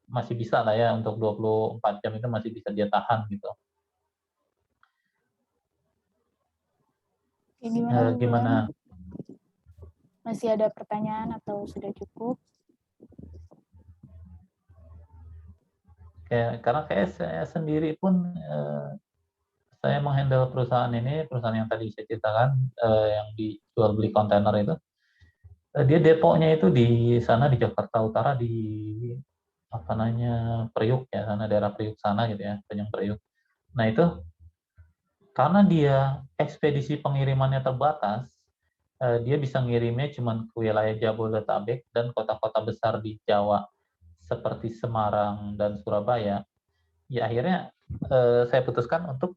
masih bisa lah ya, untuk 24 jam itu masih bisa dia tahan gitu. Oke, gimana Bu Wulan? Gimana? Masih ada pertanyaan atau sudah cukup? Karena kayak saya sendiri pun saya menghandle perusahaan ini, perusahaan yang tadi saya ceritakan, yang dijual beli kontainer itu, Dia depoknya itu di sana di Jakarta Utara di apa namanya Priuk ya, sana daerah Priuk sana gitu ya, Tanjung Priuk. Nah itu karena dia ekspedisi pengirimannya terbatas, dia bisa ngirimnya cuma ke wilayah Jabodetabek dan kota-kota besar di Jawa seperti Semarang dan Surabaya. Ya akhirnya saya putuskan untuk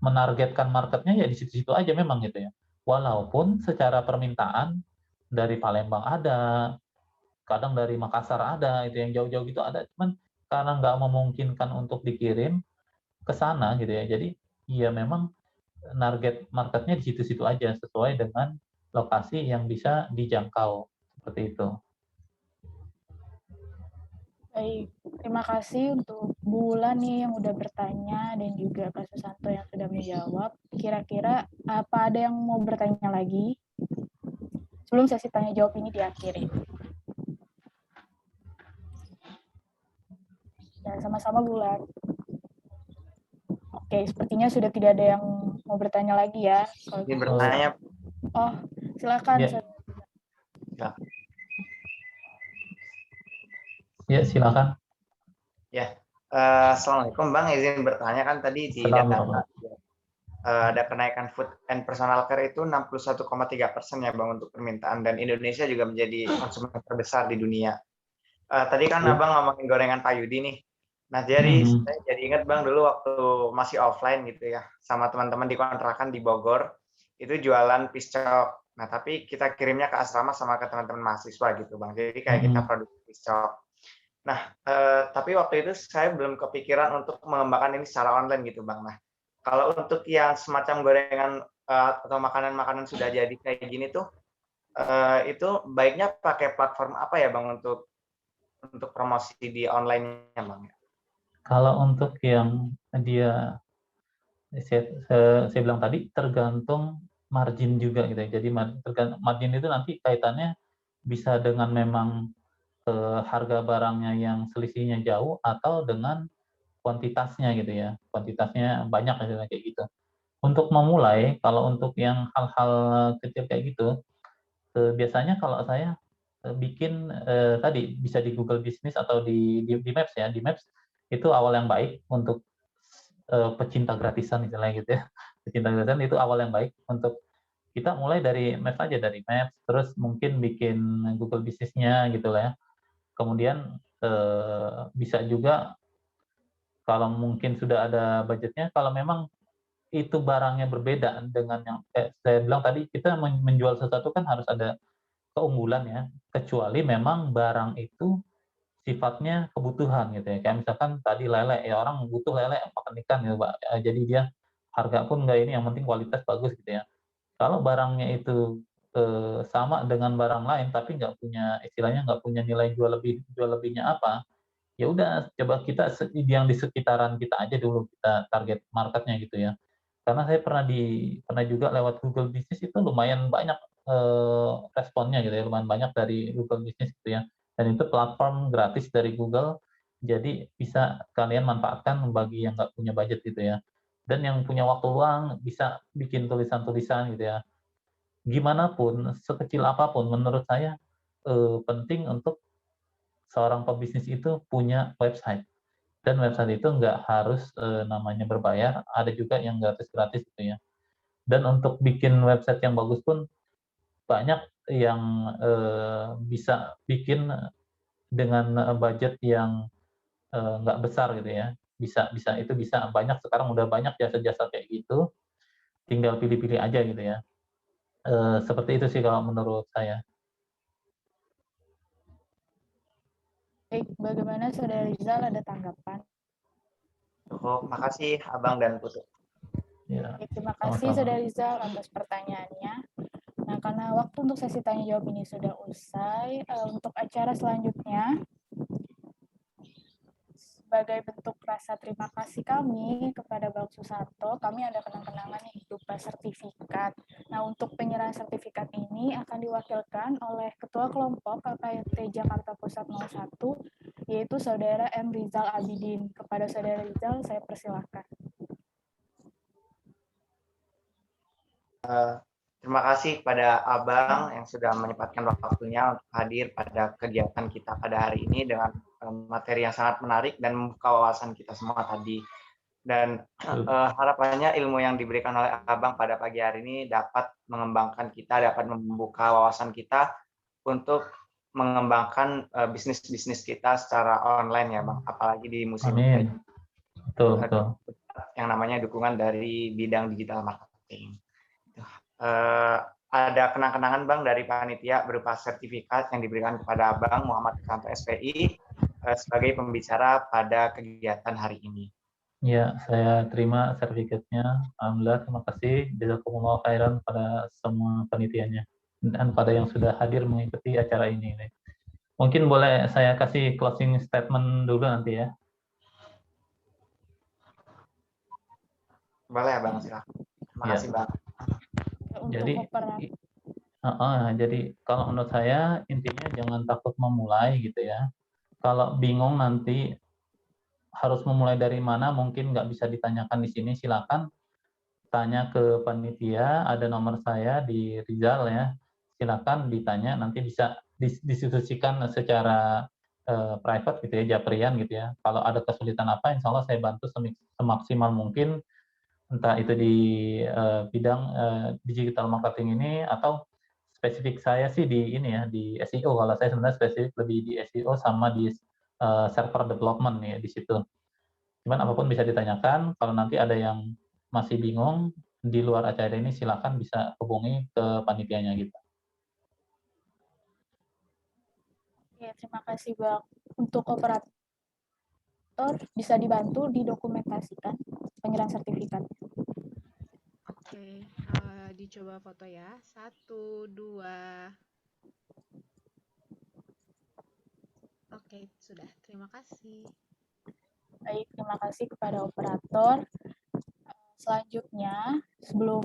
menargetkan marketnya ya di situ-situ aja memang gitu ya. Walaupun secara permintaan dari Palembang ada, kadang dari Makassar ada, itu yang jauh-jauh gitu ada, cuman karena nggak memungkinkan untuk dikirim ke sana gitu ya. Jadi ya memang target marketnya di situ-situ aja sesuai dengan lokasi yang bisa dijangkau seperti itu. Baik, terima kasih untuk Bu Wulan nih yang udah bertanya dan juga Pak Susanto yang sudah menjawab. Kira-kira apa ada yang mau bertanya lagi sebelum sesi tanya jawab ini diakhiri? Ya, sama-sama Bu Wulan. Oke, sepertinya sudah tidak ada yang mau bertanya lagi ya. Kalau Ini gitu. bertanya. Oh, silakan. Ya. Ya, silakan. Ya, Assalamualaikum Bang, izin bertanya kan tadi di data ada kenaikan food and personal care itu 61,3% ya Bang untuk permintaan dan Indonesia juga menjadi konsumen terbesar di dunia. Tadi kan Abang ngomongin gorengan Pak Yudi nih. Nah, saya jadi ingat Bang dulu waktu masih offline gitu ya, sama teman-teman di kontrakan di Bogor, itu jualan piscok. Nah, tapi kita kirimnya ke asrama sama ke teman-teman mahasiswa gitu Bang. Jadi kayak kita produksi piscok. Nah, tapi waktu itu saya belum kepikiran untuk mengembangkan ini secara online gitu Bang. Nah, kalau untuk yang semacam gorengan atau makanan-makanan sudah jadi kayak gini tuh, itu baiknya pakai platform apa ya Bang untuk promosi di online-nya Bang? Kalau untuk yang dia saya bilang tadi tergantung margin juga gitu ya. Jadi margin itu nanti kaitannya bisa dengan memang harga barangnya yang selisihnya jauh atau dengan kuantitasnya gitu ya. Kuantitasnya banyak kayak gitu. Untuk memulai, kalau untuk yang hal-hal kecil kayak gitu, biasanya kalau saya bikin tadi bisa di Google Business atau di Maps ya. Di Maps itu awal yang baik untuk pecinta gratisan istilahnya gitu ya. Pecinta gratisan itu awal yang baik untuk kita mulai dari Maps aja, dari Maps, terus mungkin bikin Google Business-nya gitu lah ya. Kemudian bisa juga kalau mungkin sudah ada budgetnya, kalau memang itu barangnya berbeda dengan yang saya bilang tadi, kita menjual sesuatu kan harus ada keunggulan ya, kecuali memang barang itu sifatnya kebutuhan gitu ya. Kayak misalkan tadi lele, ya orang butuh lele makan ikan gitu Pak. Jadi dia harga pun nggak ini, yang penting kualitas bagus gitu ya. Kalau barangnya itu sama dengan barang lain tapi nggak punya istilahnya nggak punya nilai jual lebihnya apa, ya udah coba kita yang di sekitaran kita aja dulu kita target marketnya gitu ya. Karena saya pernah juga lewat Google Business itu lumayan banyak responnya gitu ya, lumayan banyak dari Google Business gitu ya. Dan itu platform gratis dari Google, jadi bisa kalian manfaatkan bagi yang nggak punya budget gitu ya. Dan yang punya waktu luang bisa bikin tulisan-tulisan gitu ya. Gimana pun, sekecil apapun, menurut saya penting untuk seorang pebisnis itu punya website. Dan website itu nggak harus namanya berbayar, ada juga yang gratis-gratis gitu ya. Dan untuk bikin website yang bagus pun banyak yang bisa bikin dengan budget yang nggak besar gitu ya. Bisa itu bisa banyak, sekarang udah banyak jasa-jasa kayak gitu, tinggal pilih-pilih aja gitu ya. Seperti itu sih kalau menurut saya. Baik, bagaimana Saudara Rizal, ada tanggapan? Oh, makasih Abang dan Putu. Ya, terima kasih Saudara Rizal atas pertanyaannya. Nah, karena waktu untuk sesi tanya jawab ini sudah usai, untuk acara selanjutnya, sebagai bentuk rasa terima kasih kami kepada Bang Susanto, kami ada kenang-kenangan nih berupa sertifikat. Nah, untuk penyerahan sertifikat ini akan diwakilkan oleh Ketua Kelompok KKYT Jakarta Pusat 01, yaitu Saudara M. Rizal Abidin. Kepada Saudara Rizal, saya persilahkan. Terima kasih kepada Abang yang sudah menyempatkan waktunya untuk hadir pada kegiatan kita pada hari ini dengan materi yang sangat menarik dan membuka wawasan kita semua tadi. Dan harapannya ilmu yang diberikan oleh Abang pada pagi hari ini dapat mengembangkan kita, dapat membuka wawasan kita untuk mengembangkan bisnis-bisnis kita secara online ya Bang, apalagi di musim Amin. Betul, betul. yang namanya dukungan dari bidang digital marketing. Ada kenang-kenangan Bang dari panitia berupa sertifikat yang diberikan kepada Abang Muhammad Kanto SPI sebagai pembicara pada kegiatan hari ini. Ya, saya terima sertifikatnya. Alhamdulillah, terima kasih. Jazakumullah khairan pada semua panitianya dan pada yang sudah hadir mengikuti acara ini. Mungkin boleh saya kasih closing statement dulu nanti ya. Boleh ya Bang, silakan. Terima kasih Bang. Jadi kalau menurut saya intinya jangan takut memulai gitu ya. Kalau bingung nanti harus memulai dari mana mungkin nggak bisa ditanyakan di sini, silakan tanya ke panitia, ada nomor saya di Rizal ya. Silakan ditanya, nanti bisa diskusikan secara private gitu ya, japrian gitu ya. Kalau ada kesulitan apa, insya Allah saya bantu semaksimal mungkin, entah itu di bidang digital marketing ini atau spesifik saya sih di ini ya, di SEO. Kalau saya sebenarnya spesifik lebih di SEO sama di server development ya di situ. Cuman apapun bisa ditanyakan. Kalau nanti ada yang masih bingung di luar acara ini, silakan bisa hubungi ke panitianya gitu. Ya, terima kasih Bang. Untuk operator bisa dibantu didokumentasikan penyerahan sertifikat. Oke, dicoba foto ya. 1, 2. Oke, sudah. Terima kasih. Baik, terima kasih kepada operator. Selanjutnya, sebelum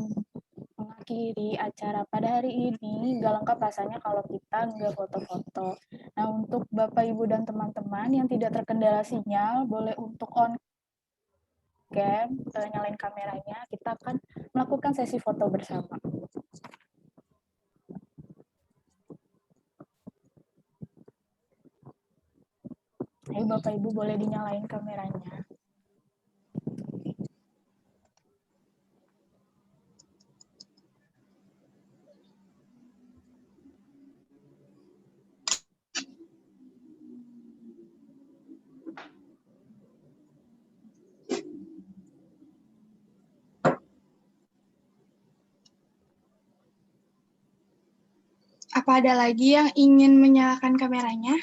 mengakhiri acara pada hari ini, nggak lengkap rasanya kalau kita nggak foto-foto. Nah, untuk Bapak, Ibu, dan teman-teman yang tidak terkendala sinyal, boleh untuk on cam, nyalain kameranya, kita akan melakukan sesi foto bersama. Ayo Bapak Ibu boleh dinyalain kameranya. Apa ada lagi yang ingin menyalakan kameranya?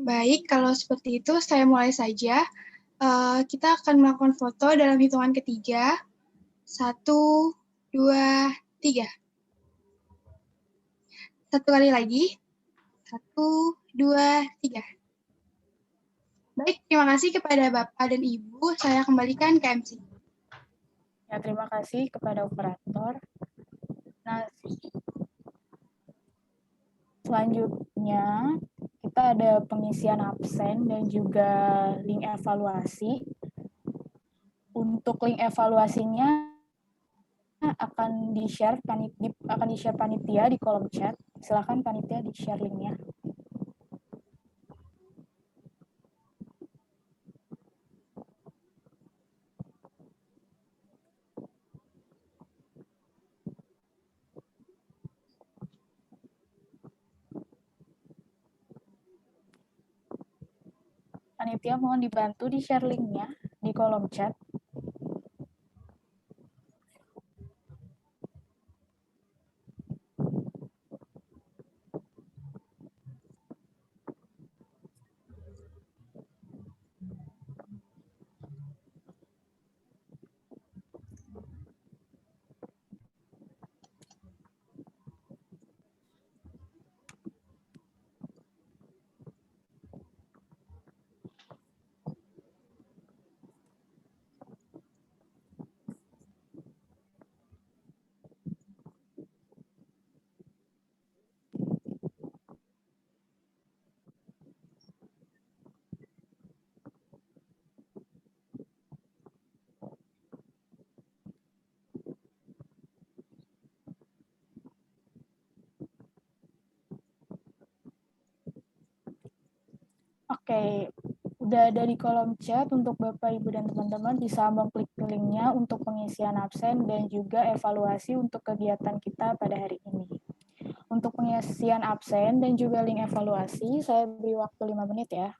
Baik, kalau seperti itu saya mulai saja. Kita akan melakukan foto dalam hitungan ketiga. 1, 2, 3. Satu kali lagi. 1, 2, 3. Baik, terima kasih kepada Bapak dan Ibu. Saya kembalikan ke MC. Ya, terima kasih kepada operator. Nah, selanjutnya kita ada pengisian absen dan juga link evaluasi. Untuk link evaluasinya akan di-share panitia di kolom chat. Silakan panitia di-share linknya. Panitia mohon dibantu di-share linknya di kolom chat. Oke, udah ada di kolom chat untuk Bapak, Ibu, dan teman-teman bisa mengklik linknya untuk pengisian absen dan juga evaluasi untuk kegiatan kita pada hari ini. Untuk pengisian absen dan juga link evaluasi, saya beri waktu 5 menit ya.